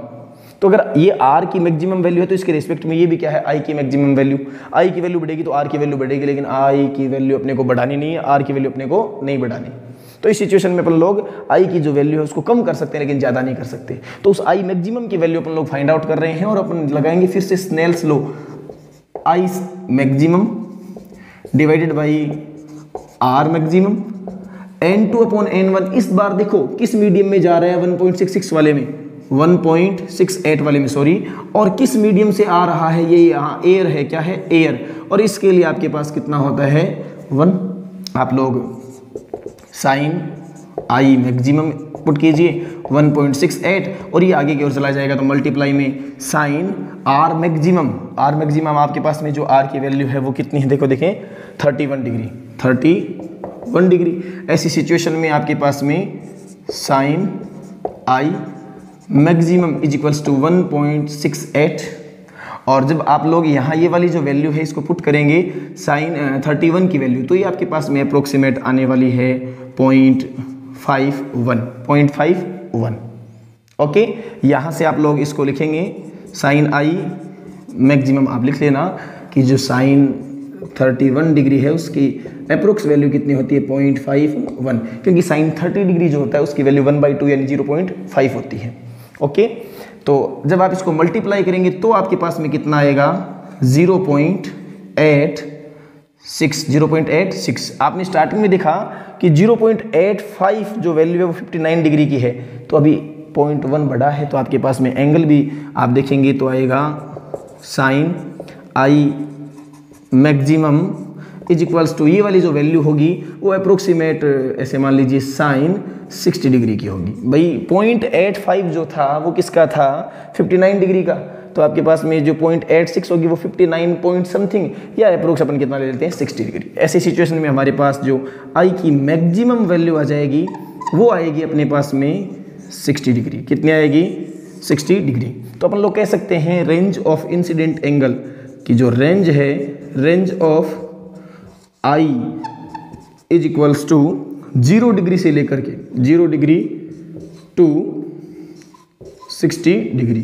तो अगर ये आर की मैक्सिमम वैल्यू है तो इसके रिस्पेक्ट में ये भी क्या है, आई की मैक्सिमम वैल्यू। आई की वैल्यू बढ़ेगी तो आर की वैल्यू बढ़ेगी, लेकिन आई की वैल्यू अपने को बढ़ानी नहीं है, आर की वैल्यू अपने को नहीं बढ़ानी। तो तो इस सिचुएशन में अपन लोग आई की जो वैल्यू है उसको कम कर सकते हैं लेकिन ज़्यादा नहीं कर सकते। तो उस आई मैक्सिमम की वैल्यू अपन लोग फाइंड आउट कर रहे हैं और अपन लगाएंगे फिर से Snell's law, I maximum divided by R maximum n2 upon n1। इस बार देखो किस मीडियम में जा रहा है, 1.66 वाले में, 1.68 वाले में सॉरी, और किस मीडियम से आ रहा है, ये यहाँ एयर है, क्या है एयर, और इसके लिए आपके पास कितना होता है 1। आप लोग साइन आई मैक्सिमम पुट कीजिए 1.68 और ये आगे की ओर चला जाएगा तो मल्टीप्लाई में sign R maximum. R maximum आपके पास में जो आर की वैल्यू है वो कितनी है, देखो देखें 31 डिग्री, 31 डिग्री। ऐसी सिचुएशन में आपके पास में sign I maximum is equals to 1.68 और जब आप लोग यहाँ ये वाली जो वैल्यू है इसको पुट करेंगे साइन 31 की वैल्यू, तो ये आपके पास में अप्रोक्सीमेट आने वाली है 0.51। ओके, यहाँ से आप लोग इसको लिखेंगे साइन आई मैक्सिमम, आप लिख लेना कि जो साइन 31 डिग्री है उसकी अप्रोक्स वैल्यू कितनी होती है 0.51, क्योंकि साइन 30 डिग्री जो होता है उसकी वैल्यू 1/2 यानी 0.5 होती है। ओके, तो जब आप इसको मल्टीप्लाई करेंगे तो आपके पास में कितना आएगा 0.86। आपने स्टार्टिंग में देखा कि 0.85 जो वैल्यू है वो 59 डिग्री की है, तो अभी 0.1 बढ़ा है, तो आपके पास में एंगल भी आप देखेंगे तो आएगा sign I maximum is equals to ये वाली जो वैल्यू होगी वो अप्रोक्सीमेट ऐसे मान लीजिए साइन 60 डिग्री की होगी। भाई 0.85 जो था वो किसका था 59 डिग्री का, तो आपके पास में जो 0.86 होगी वो 59 पॉइंट समथिंग या अप्रोक्स अपन कितना ले लेते हैं 60 डिग्री। ऐसी सिचुएशन में हमारे पास जो आई की मैक्सिमम वैल्यू आ जाएगी वो आएगी अपने पास में 60 डिग्री। कितनी आएगी 60 डिग्री। तो अपन लोग कह सकते हैं रेंज ऑफ इंसिडेंट एंगल की जो रेंज है, range of I is equals to 0 degree से लेकर के 0 डिग्री टू 60 डिग्री,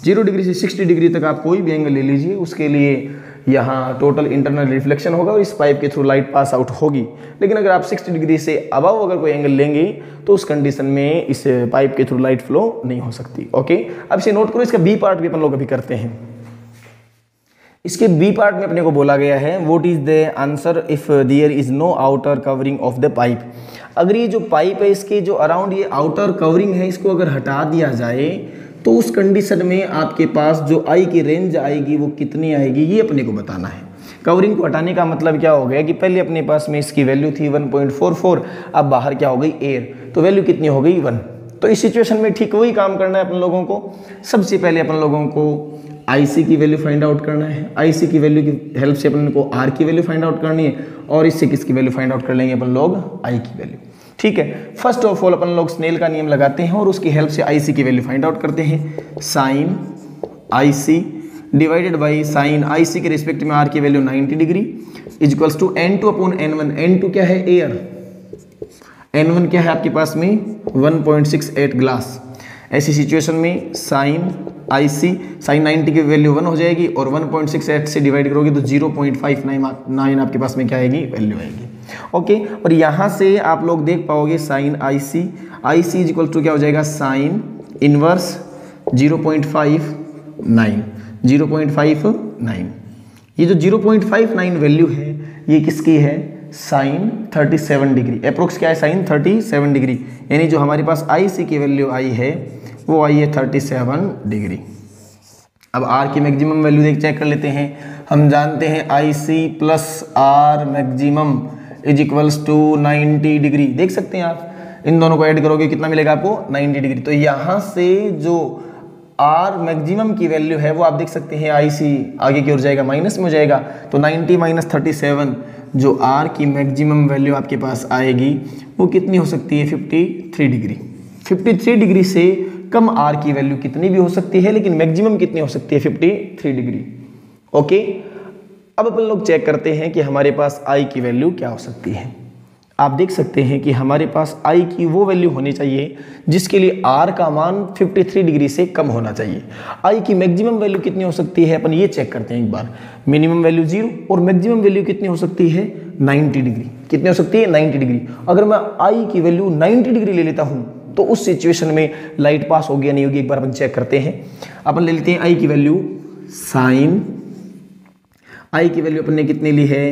0 डिग्री से 60 डिग्री तक आप कोई भी एंगल ले लीजिए, उसके लिए यहाँ टोटल इंटरनल रिफ्लेक्शन होगा और इस पाइप के थ्रू लाइट पास आउट होगी। लेकिन अगर आप 60 डिग्री से अबव अगर कोई एंगल लेंगे तो उस कंडीशन में इस पाइप के थ्रू लाइट फ्लो नहीं हो सकती। ओके, अब इसे नोट करो। इसका बी पार्ट भी अपन लोग अभी करते हैं। इसके बी पार्ट में अपने को बोला गया है what is the answer if there is no outer covering of the pipe. अगर ये जो पाइप है इसके जो अराउंड ये आउटर कवरिंग है इसको अगर हटा दिया जाए तो उस कंडीशन में आपके पास जो आई की रेंज आएगी वो कितनी आएगी ये अपने को बताना है। कवरिंग को हटाने का मतलब क्या हो गया कि पहले अपने पास में इसकी वैल्यू थी 1.44, अब बाहर क्या हो गई एयर, तो वैल्यू कितनी हो गई 1। तो इस सिचुएशन में ठीक वही काम करना है अपन लोगों को। सबसे पहले अपन लोगों को IC की वैल्यू फाइंड आउट करना है। IC की वैल्यू की हेल्प से अपन को R की वैल्यू फाइंड आउट करनी है और इससे किसकी वैल्यू फाइंड आउट कर लेंगे अपन लोग I की वैल्यू। ठीक है, फर्स्ट ऑफ ऑल अपन लोग स्नेल का नियम लगाते हैं और उसकी हेल्प से IC की वैल्यू फाइंड आउट करते हैं। Sign IC divided by sign IC के रिस्पेक्ट में R की value 90 degree is equals to N2 upon N1। N2 क्या है एयर, N1 क्या है आपके पास में 1.68 ग्लास। ऐसी सिचुएशन में साइन IC साइन 90 की वैल्यू 1 हो जाएगी और 1.68 से डिवाइड करोगे तो 0.599 आपके पास में क्या आएगी वैल्यू आएगी। ओके, और यहाँ से आप लोग देख पाओगे sign IC is equal to क्या हो जाएगा साइन इनवर्स 0.59। ये जो 0.59 वैल्यू है ये किसकी है साइन 37 डिग्री। अप्रोक्स क्या है साइन 37 डिग्री, यानी जो हमारे पास IC की वैल्यू आई है वो आई है 37 डिग्री। अब R की मैक्सिमम वैल्यू चेक कर लेते हैं। हम जानते हैं IC plus R maximum is equals to 90 degree. देख सकते हैं आप, इन दोनों को ऐड करोगे कितना मिलेगा आपको 90 डिग्री। तो यहाँ से जो R मैक्सिमम की वैल्यू है वो आप देख सकते हैं IC आगे की ओर जाएगा माइनस में हो जाएगा, तो 90 माइनस 37 जो R की मैक्सिमम वैल्यू आपके पास आएगी वो कितनी हो सकती है 53 डिग्री। 53 डिग्री से कम R की वैल्यू कितनी भी हो सकती है, लेकिन मैक्सिमम कितनी हो सकती है 53 डिग्री। ओके, अब अपन लोग चेक करते हैं कि हमारे पास I की वैल्यू क्या हो सकती है। आप देख सकते हैं कि हमारे पास I की वो वैल्यू होनी चाहिए जिसके लिए R का मान 53 डिग्री से कम होना चाहिए। I की मैक्सिमम वैल्यू कितनी हो सकती है अपन ये चेक करते हैं एक बार। मिनिमम वैल्यू 0 और मैक्सिमम वैल्यू कितनी हो सकती है 90 डिग्री। कितनी हो सकती है 90 डिग्री। अगर मैं आई की वैल्यू 90 डिग्री ले लेता हूं तो उस सिचुएशन में लाइट पास होगी या नहीं होगी, एक बार अपन चेक करते हैं। अपन ले लेते हैं आई की वैल्यू साइन, आई की वैल्यू अपन ने कितनी ली है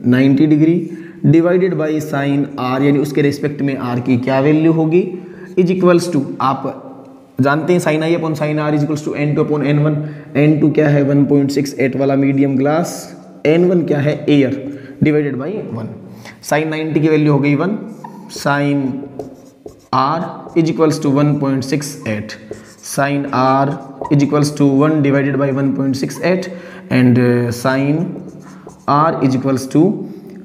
90 degree divided by sign R, यानी उसके रेस्पेक्ट में आर की क्या वैल्यू होगी, इज इक्वल्स टू, आप जानते हैं sign I upon sign R is equals to n2 upon n1। n2 क्या है 1.68 वाला मीडियम ग्लास, n1 क्या है एयर, डिवाइडेड बाई 1। साइन 90 की वैल्यू हो गई 1, sign R is equals to 1.68, sign R is equals to 1 divided by 1.68 and sign R is equals to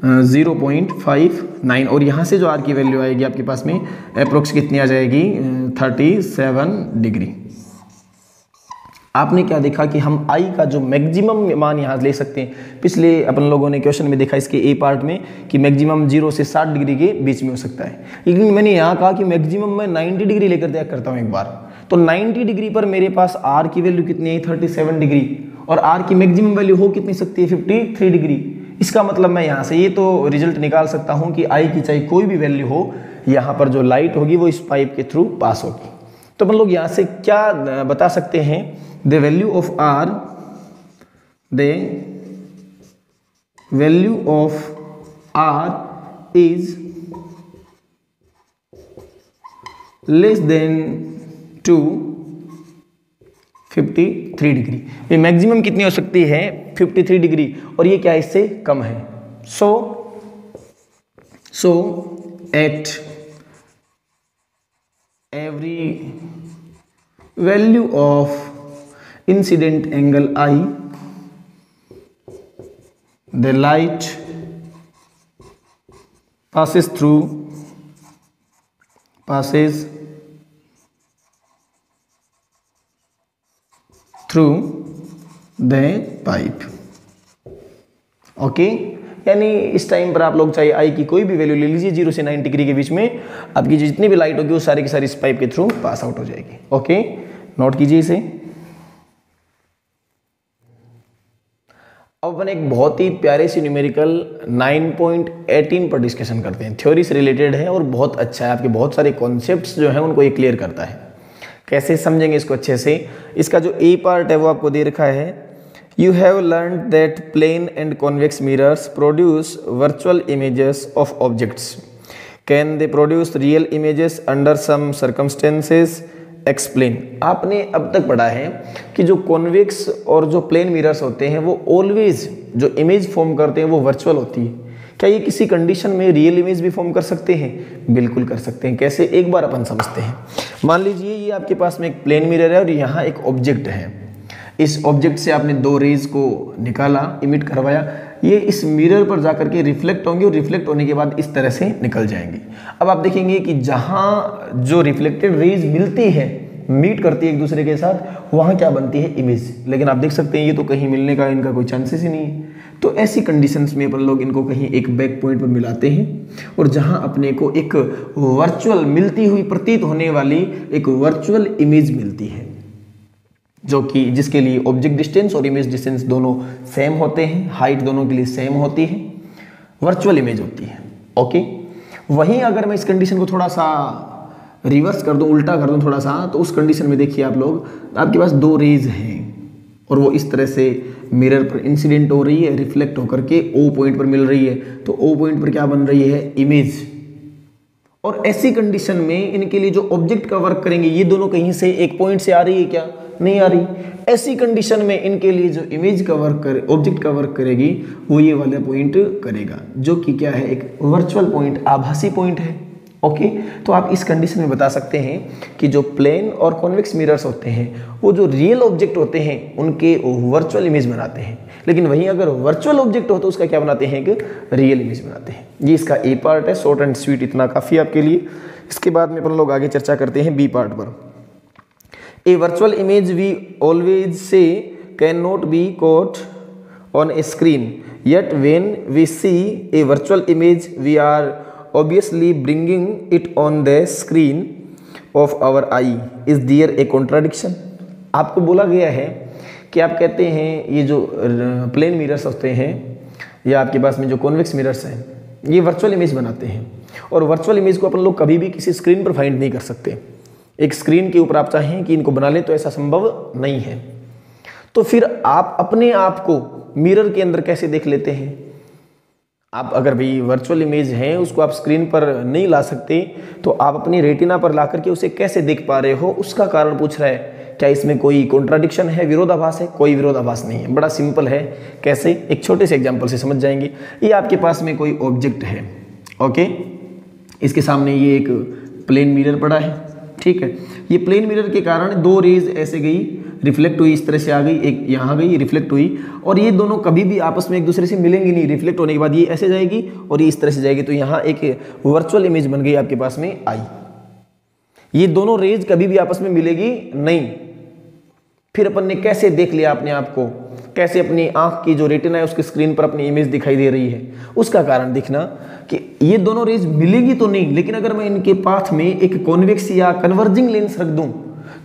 0.59, और यहाँ से जो आर की वैल्यू आएगी आपके पास में अप्रोक्स कितनी आ जाएगी 37 डिग्री। आपने क्या देखा कि हम आई का जो मैक्सिमम मान यहाँ ले सकते हैं। पिछले अपन लोगों ने क्वेश्चन में देखा इसके ए पार्ट में कि मैक्सिमम 0 से 60 डिग्री के बीच में हो सकता है, लेकिन मैंने यहाँ कहा कि मैक्सिमम मैं 90 डिग्री लेकर तय करता हूँ एक बार। तो 90 डिग्री पर मेरे पास आर की वैल्यू कितनी है 37 डिग्री, और आर की मैक्सिमम वैल्यू हो कितनी सकती है 53 डिग्री। इसका मतलब मैं यहाँ से ये तो रिजल्ट निकाल सकता हूँ कि आई की चाहे कोई भी वैल्यू हो, यहाँ पर जो लाइट होगी वो इस पाइप के थ्रू पास होगी। तो अपन लोग यहाँ से क्या बता सकते हैं, the value of R, the value of R is less than to 53 degree. ये मैक्सिमम कितनी हो सकती है 53 डिग्री, और ये क्या इससे कम है। So at every value of incident angle I the light passes through the pipe। ओके, यानी इस टाइम पर आप लोग चाहे आई की कोई भी वैल्यू ले लीजिए 0 से 90 डिग्री के बीच में, आपकी जितनी भी लाइट होगी वो सारी की सारी इस पाइप के थ्रू पास आउट हो जाएगी। ओके, नोट कीजिए इसे। अब अपन एक बहुत ही प्यारे सी न्यूमेरिकल 9.18 पर डिस्कशन करते हैं। थ्योरी से रिलेटेड है और बहुत अच्छा है, आपके बहुत सारे कॉन्सेप्ट्स जो हैं उनको ये क्लियर करता है। कैसे समझेंगे इसको अच्छे से। इसका जो ए पार्ट है वो आपको दे रखा है, you have learned that plane and convex mirrors produce virtual images of objects, can they produce real images under some circumstances, explain. आपने अब तक पढ़ा है कि जो कॉन्वेक्स और जो प्लेन मिरर्स होते हैं वो ऑलवेज जो इमेज फॉर्म करते हैं वो वर्चुअल होती है। क्या ये किसी कंडीशन में रियल इमेज भी फॉर्म कर सकते हैं? बिल्कुल कर सकते हैं। कैसे, एक बार अपन समझते हैं। मान लीजिए ये आपके पास में एक प्लेन मिरर है और यहाँ एक ऑब्जेक्ट है। इस ऑब्जेक्ट से आपने दो रेज को निकाला, इमिट करवाया, ये इस मिरर पर जाकर के रिफ्लेक्ट होंगे और रिफ्लेक्ट होने के बाद इस तरह से निकल जाएंगे। अब आप देखेंगे कि जहाँ जो रिफ्लेक्टेड रेज मिलती है, मीट करती है एक दूसरे के साथ, वहाँ क्या बनती है? इमेज। लेकिन आप देख सकते हैं ये तो कहीं मिलने का इनका कोई चांसेस ही नहीं है। तो ऐसी कंडीशंस में अपन लोग इनको कहीं एक बैक पॉइंट पर मिलाते हैं और जहाँ अपने को एक वर्चुअल मिलती हुई प्रतीत होने वाली एक वर्चुअल इमेज मिलती है, जो कि जिसके लिए ऑब्जेक्ट डिस्टेंस और इमेज डिस्टेंस दोनों सेम होते हैं, हाइट दोनों के लिए सेम होती है, वर्चुअल इमेज होती है। ओके, वहीं अगर मैं इस कंडीशन को थोड़ा सा रिवर्स कर दूं, उल्टा कर दूं थोड़ा सा, तो उस कंडीशन में देखिए आप लोग, आपके पास दो रेज हैं और वो इस तरह से मिरर पर इंसिडेंट हो रही है, रिफ्लेक्ट होकर के ओ पॉइंट पर मिल रही है। तो ओ पॉइंट पर क्या बन रही है? इमेज। और ऐसी कंडीशन में इनके लिए जो ऑब्जेक्ट का वर्क करेंगे, ये दोनों कहीं से एक पॉइंट से आ रही है क्या? नहीं आ रही। ऐसी कंडीशन में इनके लिए जो इमेज का वर्क करे, ऑब्जेक्ट का वर्क करेगी, वो ये वाला पॉइंट करेगा, जो कि क्या है? एक वर्चुअल पॉइंट, आभासी पॉइंट है। ओके, तो आप इस कंडीशन में बता सकते हैं कि जो प्लेन और कॉन्वेक्स मिरर्स होते हैं वो जो रियल ऑब्जेक्ट होते हैं उनके वर्चुअल इमेज बनाते हैं, लेकिन वहीं अगर वर्चुअल ऑब्जेक्ट हो तो उसका क्या बनाते हैं? एक रियल इमेज बनाते हैं। ये इसका ए पार्ट है, शॉर्ट एंड स्वीट, इतना काफ़ी आपके लिए। इसके बाद में अपन लोग आगे चर्चा करते हैं बी पार्ट पर। A virtual image we always say can not be caught on a screen, yet when we see a virtual image we are obviously bringing it on the screen of our eye. Is there a contradiction? आपको बोला गया है कि आप कहते हैं ये जो प्लेन मिरर्स होते हैं या आपके पास में जो कॉन्वेक्स मिरर्स हैं, ये वर्चुअल इमेज बनाते हैं, और वर्चुअल इमेज को अपन लोग कभी भी किसी स्क्रीन पर फाइंड नहीं कर सकते। एक स्क्रीन के ऊपर आप चाहें कि इनको बना लें तो ऐसा संभव नहीं है। तो फिर आप अपने आप को मिरर के अंदर कैसे देख लेते हैं? आप अगर भाई वर्चुअल इमेज है उसको आप स्क्रीन पर नहीं ला सकते, तो आप अपनी रेटिना पर ला करके उसे कैसे देख पा रहे हो, उसका कारण पूछ रहा है। क्या इसमें कोई कॉन्ट्राडिक्शन है, विरोधाभास है? कोई विरोधाभास नहीं है, बड़ा सिंपल है। कैसे? एक छोटे से एग्जांपल से समझ जाएंगे। ये आपके पास में कोई ऑब्जेक्ट है, ओके, इसके सामने ये एक प्लेन मिरर पड़ा है, ठीक है। ये प्लेन मिरर के कारण दो रेज ऐसे गई, रिफ्लेक्ट हुई, इस तरह से आ गई, एक यहाँ गई, रिफ्लेक्ट हुई, और ये दोनों कभी भी आपस में एक दूसरे से मिलेंगी नहीं। रिफ्लेक्ट होने के बाद ये ऐसे जाएगी और ये इस तरह से जाएगी, तो यहाँ एक वर्चुअल इमेज बन गई आपके पास में आई। ये दोनों रेज कभी भी आपस में मिलेगी नहीं। फिर अपन ने कैसे देख लिया अपने आप को, कैसे अपनी आंख की जो रेटिना है उसकी स्क्रीन पर अपनी इमेज दिखाई दे रही है? उसका कारण दिखना कि ये दोनों रेज मिलेगी तो नहीं, लेकिन अगर मैं इनके पाथ में एक कॉन्वेक्स या कन्वर्जिंग लेंस रख दूं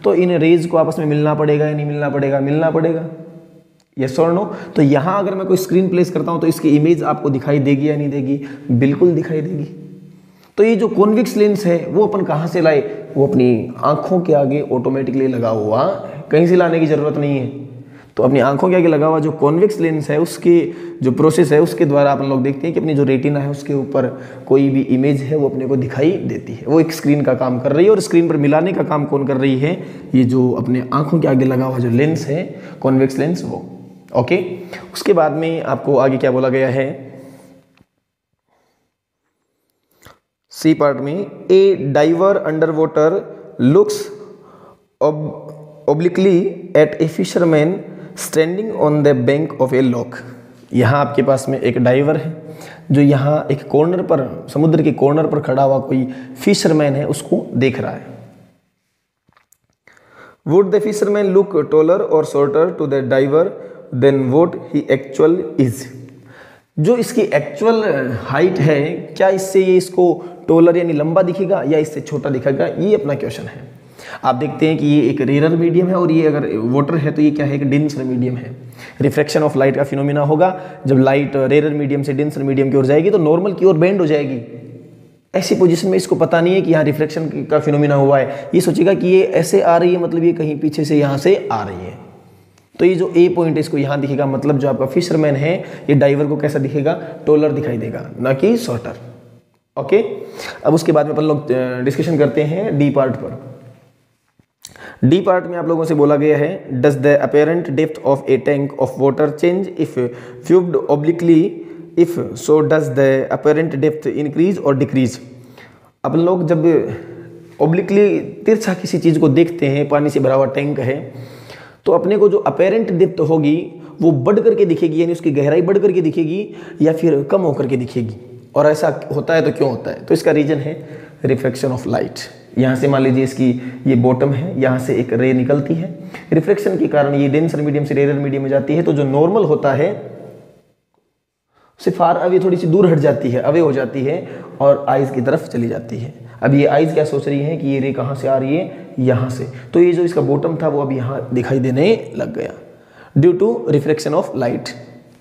तो इन रेज को आपस में मिलना पड़ेगा या नहीं मिलना पड़ेगा? मिलना पड़ेगा, यस और नो। तो यहां अगर मैं कोई स्क्रीन प्लेस करता हूं तो इसकी इमेज आपको दिखाई देगी या नहीं देगी? बिल्कुल दिखाई देगी। तो ये जो कॉन्वेक्स लेंस है वो अपन कहां से लाए? वो अपनी आंखों के आगे ऑटोमेटिकली लगा हुआ, कहीं से लाने की जरूरत नहीं है। तो अपनी आंखों के आगे लगा हुआ जो कॉन्वेक्स लेंस है उसके जो प्रोसेस है उसके द्वारा अपन लोग देखते हैं कि अपनी जो रेटिना है उसके ऊपर कोई भी इमेज है वो अपने को दिखाई देती है। वो एक स्क्रीन का काम कर रही है, और स्क्रीन पर मिलाने का काम कौन कर रही है? ये जो अपने आंखों के आगे लगा हुआ जो लेंस है, कॉन्वेक्स लेंस, वो, ओके। उसके बाद में आपको आगे क्या बोला गया है? सी पार्ट में, a diver under water looks obliquely at a fisherman standing on the bank of a lake। यहाँ आपके पास में एक डाइवर है जो यहाँ एक कॉर्नर पर, समुद्र के कॉर्नर पर खड़ा हुआ कोई फिशरमैन है, उसको देख रहा है। Would the fisherman look taller or shorter to the diver than what he actual is? जो इसकी एक्चुअल हाइट है, क्या इससे ये इसको टोलर यानी लंबा दिखेगा या इससे छोटा दिखेगा? ये अपना क्वेश्चन है। आप देखते हैं कि ये एक रेयर मीडियम है, और ये अगर वाटर है तो ये क्या है? एक डेंसर मीडियम है। रिफ्रैक्शन ऑफ लाइट का फिनोमिना होगा। जब लाइट रेयर मीडियम से डेंसर मीडियम की ओर जाएगी तो नॉर्मल की ओर बेंड हो जाएगी। ऐसी पोजीशन में इसको पता नहीं है कि यहाँ रिफ्रैक्शन का फिनोमिना हुआ है। ये सोचेगा कि ये ऐसे आ रही है, मतलब ये कहीं पीछे से यहाँ से आ रही है। तो ये जो ए पॉइंट है इसको यहाँ दिखेगा, मतलब जो आपका फिशरमैन है ये डाइवर को कैसा दिखेगा? टोलर दिखाई देगा, ना कि शॉर्टर, ओके। अब उसके बाद में अपन लोग डिस्कशन करते हैं डी पार्ट पर। डी पार्ट में आप लोगों से बोला गया है, does the apparent depth of a tank of water change if viewed obliquely, if so does the apparent depth increase और डिक्रीज। अपन लोग जब ऑब्लिकली तिरछा किसी चीज़ को देखते हैं, पानी से भरा हुआ टैंक है, तो अपने को जो अपेरेंट डेप्थ होगी वो बढ़ करके दिखेगी, यानी उसकी गहराई बढ़ करके दिखेगी या फिर कम होकर के दिखेगी। और ऐसा होता है तो क्यों होता है? तो इसका रीजन है रिफ्लेक्शन ऑफ लाइट। यहाँ से मान लीजिए इसकी ये बॉटम है, यहाँ से एक रे निकलती है, रिफ्लेक्शन के कारण ये डेंसर मीडियम से रेयर मीडियम में जाती है, तो जो नॉर्मल होता है उससे फार अवे थोड़ी सी दूर हट जाती है, अवे हो जाती है और आइज की तरफ चली जाती है। अब ये आइज क्या सोच रही है कि ये रे कहाँ से आ रही है? यहाँ से। तो ये जो इसका बॉटम था वो अब यहाँ दिखाई देने लग गया, due to reflection of light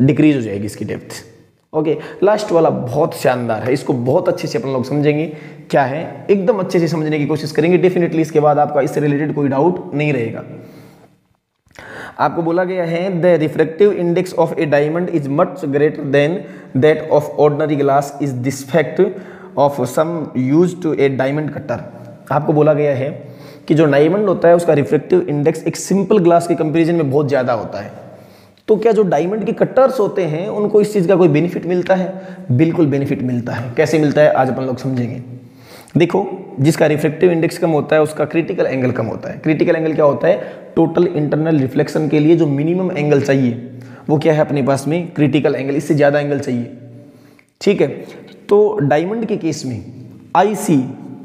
decrease हो जाएगी इसकी डेप्थ, ओके। लास्ट वाला बहुत शानदार है, इसको बहुत अच्छे से अपन लोग समझेंगे क्या है, एकदम अच्छे से समझने की कोशिश करेंगे। डेफिनेटली इसके बाद आपका इससे रिलेटेड कोई डाउट नहीं रहेगा। आपको बोला गया है the refractive index of a diamond is much greater than that of ordinary glass, is this fact of some use to a diamond cutter. आपको बोला गया है कि जो डायमंड होता है उसका रिफ्रैक्टिव इंडेक्स एक सिंपल ग्लास के कंपैरिजन में बहुत ज़्यादा होता है। तो क्या जो डायमंड के कटर्स होते हैं उनको इस चीज़ का कोई बेनिफिट मिलता है? बिल्कुल बेनिफिट मिलता है। कैसे मिलता है आज अपन लोग समझेंगे। देखो, जिसका रिफ्रैक्टिव इंडेक्स कम होता है उसका क्रिटिकल एंगल कम होता है। क्रिटिकल एंगल क्या होता है? टोटल इंटरनल रिफ्लेक्शन के लिए जो मिनिमम एंगल चाहिए वो क्या है अपने पास में? Critical angle. इससे ज़्यादा एंगल चाहिए, ठीक है। तो डायमंड के केस में IC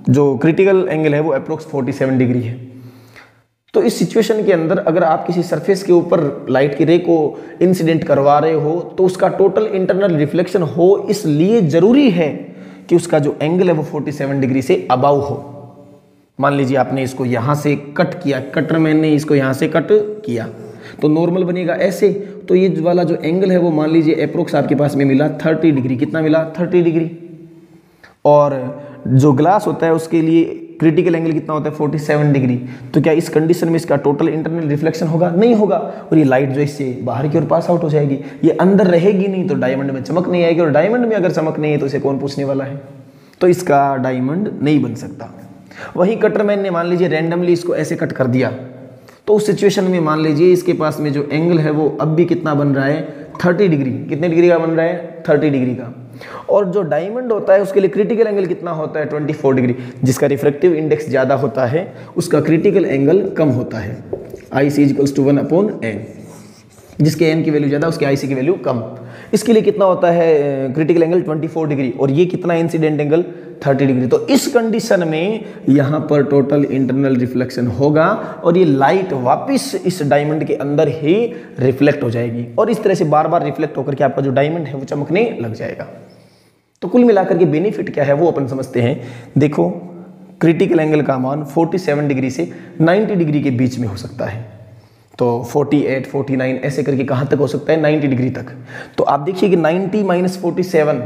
जो क्रिटिकल एंगल है वो अप्रोक्स 47 डिग्री है। तो इस सिचुएशन के अंदर अगर आप किसी सरफेस के ऊपर लाइट की रे को इंसिडेंट करवा रहे हो तो उसका टोटल इंटरनल रिफ्लेक्शन हो, इसलिए जरूरी है कि उसका जो एंगल है वो 47 डिग्री से अबाव हो। मान लीजिए आपने इसको यहाँ से कट किया, कटर मैन ने इसको यहाँ से कट किया तो नॉर्मल बनेगा ऐसे, तो ये वाला जो एंगल है वो मान लीजिए अप्रोक्स आपके पास में मिला 30 डिग्री। कितना मिला? 30 डिग्री। और जो ग्लास होता है उसके लिए क्रिटिकल एंगल कितना होता है? 47 डिग्री। तो क्या इस कंडीशन में इसका टोटल इंटरनल रिफ्लेक्शन होगा? नहीं होगा। और ये लाइट जो इससे बाहर की ओर पास आउट हो जाएगी, ये अंदर रहेगी नहीं, तो डायमंड में चमक नहीं आएगी। और डायमंड में अगर चमक नहीं है तो इसे कौन पूछने वाला है? तो इसका डायमंड नहीं बन सकता। वहीं कटरमैन ने मान लीजिए रैंडमली इसको ऐसे कट कर दिया, तो उस सिचुएशन में मान लीजिए इसके पास में जो एंगल है वो अब भी कितना बन रहा है? 30 डिग्री। कितने डिग्री का बन रहा है? 30 डिग्री का। और जो डायमंड होता है उसके लिए क्रिटिकल एंगल कितना होता है? 24 डिग्री। जिसका रिफ्रैक्टिव इंडेक्स ज़्यादा होता है उसका क्रिटिकल एंगल कम होता है। IC = 1/n। जिसके n की वैल्यू ज़्यादा उसके IC की वैल्यू कम। इसके लिए कितना होता है क्रिटिकल एंगल? 24 डिग्री। और ये कितना इंसिडेंट एंगल? 30 डिग्री। तो इस कंडीशन में यहाँ पर टोटल इंटरनल रिफ्लेक्शन होगा और ये लाइट वापस इस डायमंड के अंदर ही रिफ्लेक्ट हो जाएगी और इस तरह से बार बार रिफ्लेक्ट होकर के आपका जो डायमंड है वो चमकने लग जाएगा। तो कुल मिलाकर के बेनिफिट क्या है वो अपन समझते हैं। देखो, क्रिटिकल एंगल का मान 47 डिग्री से 90 डिग्री के बीच में हो सकता है। तो 48, 49 ऐसे करके कहाँ तक हो सकता है? 90 डिग्री तक। तो आप देखिए कि 90 - 47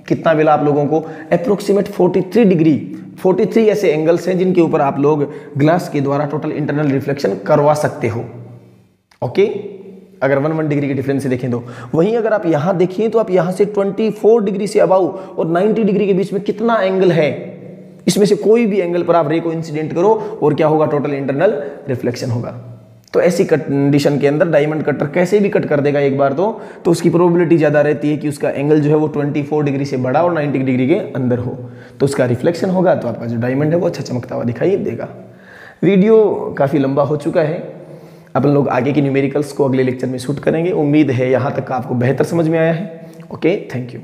कितना मिला आप लोगों को? Approximate 43 degree. 43 ऐसे एंगल्स हैं जिनके ऊपर आप लोग ग्लास के द्वारा टोटल इंटरनल रिफ्लेक्शन करवा सकते हो। ओके, अगर 1 डिग्री के डिफरेंस से देखें तो। वहीं अगर आप यहाँ देखें तो आप यहाँ से 24 डिग्री से अबाउ और 90 डिग्री के बीच में कितना एंगल है? इसमें से कोई भी एंगल पर आप रे को इंसिडेंट करो और क्या होगा? टोटल इंटरनल रिफ्लेक्शन होगा। तो ऐसी कंडीशन के अंदर डायमंड कटर कैसे भी कट कर देगा एक बार तो उसकी प्रोबेबिलिटी ज़्यादा रहती है कि उसका एंगल जो है वो 24 डिग्री से बड़ा और 90 डिग्री के अंदर हो, तो उसका रिफ्लेक्शन होगा, तो आपका जो डायमंड है वो अच्छा चमकता हुआ दिखाई देगा। वीडियो काफ़ी लंबा हो चुका है। अपन लोग आगे की न्यूमेरिकल्स को अगले लेक्चर में शूट करेंगे। उम्मीद है यहाँ तक आपको बेहतर समझ में आया है। Okay, thank you.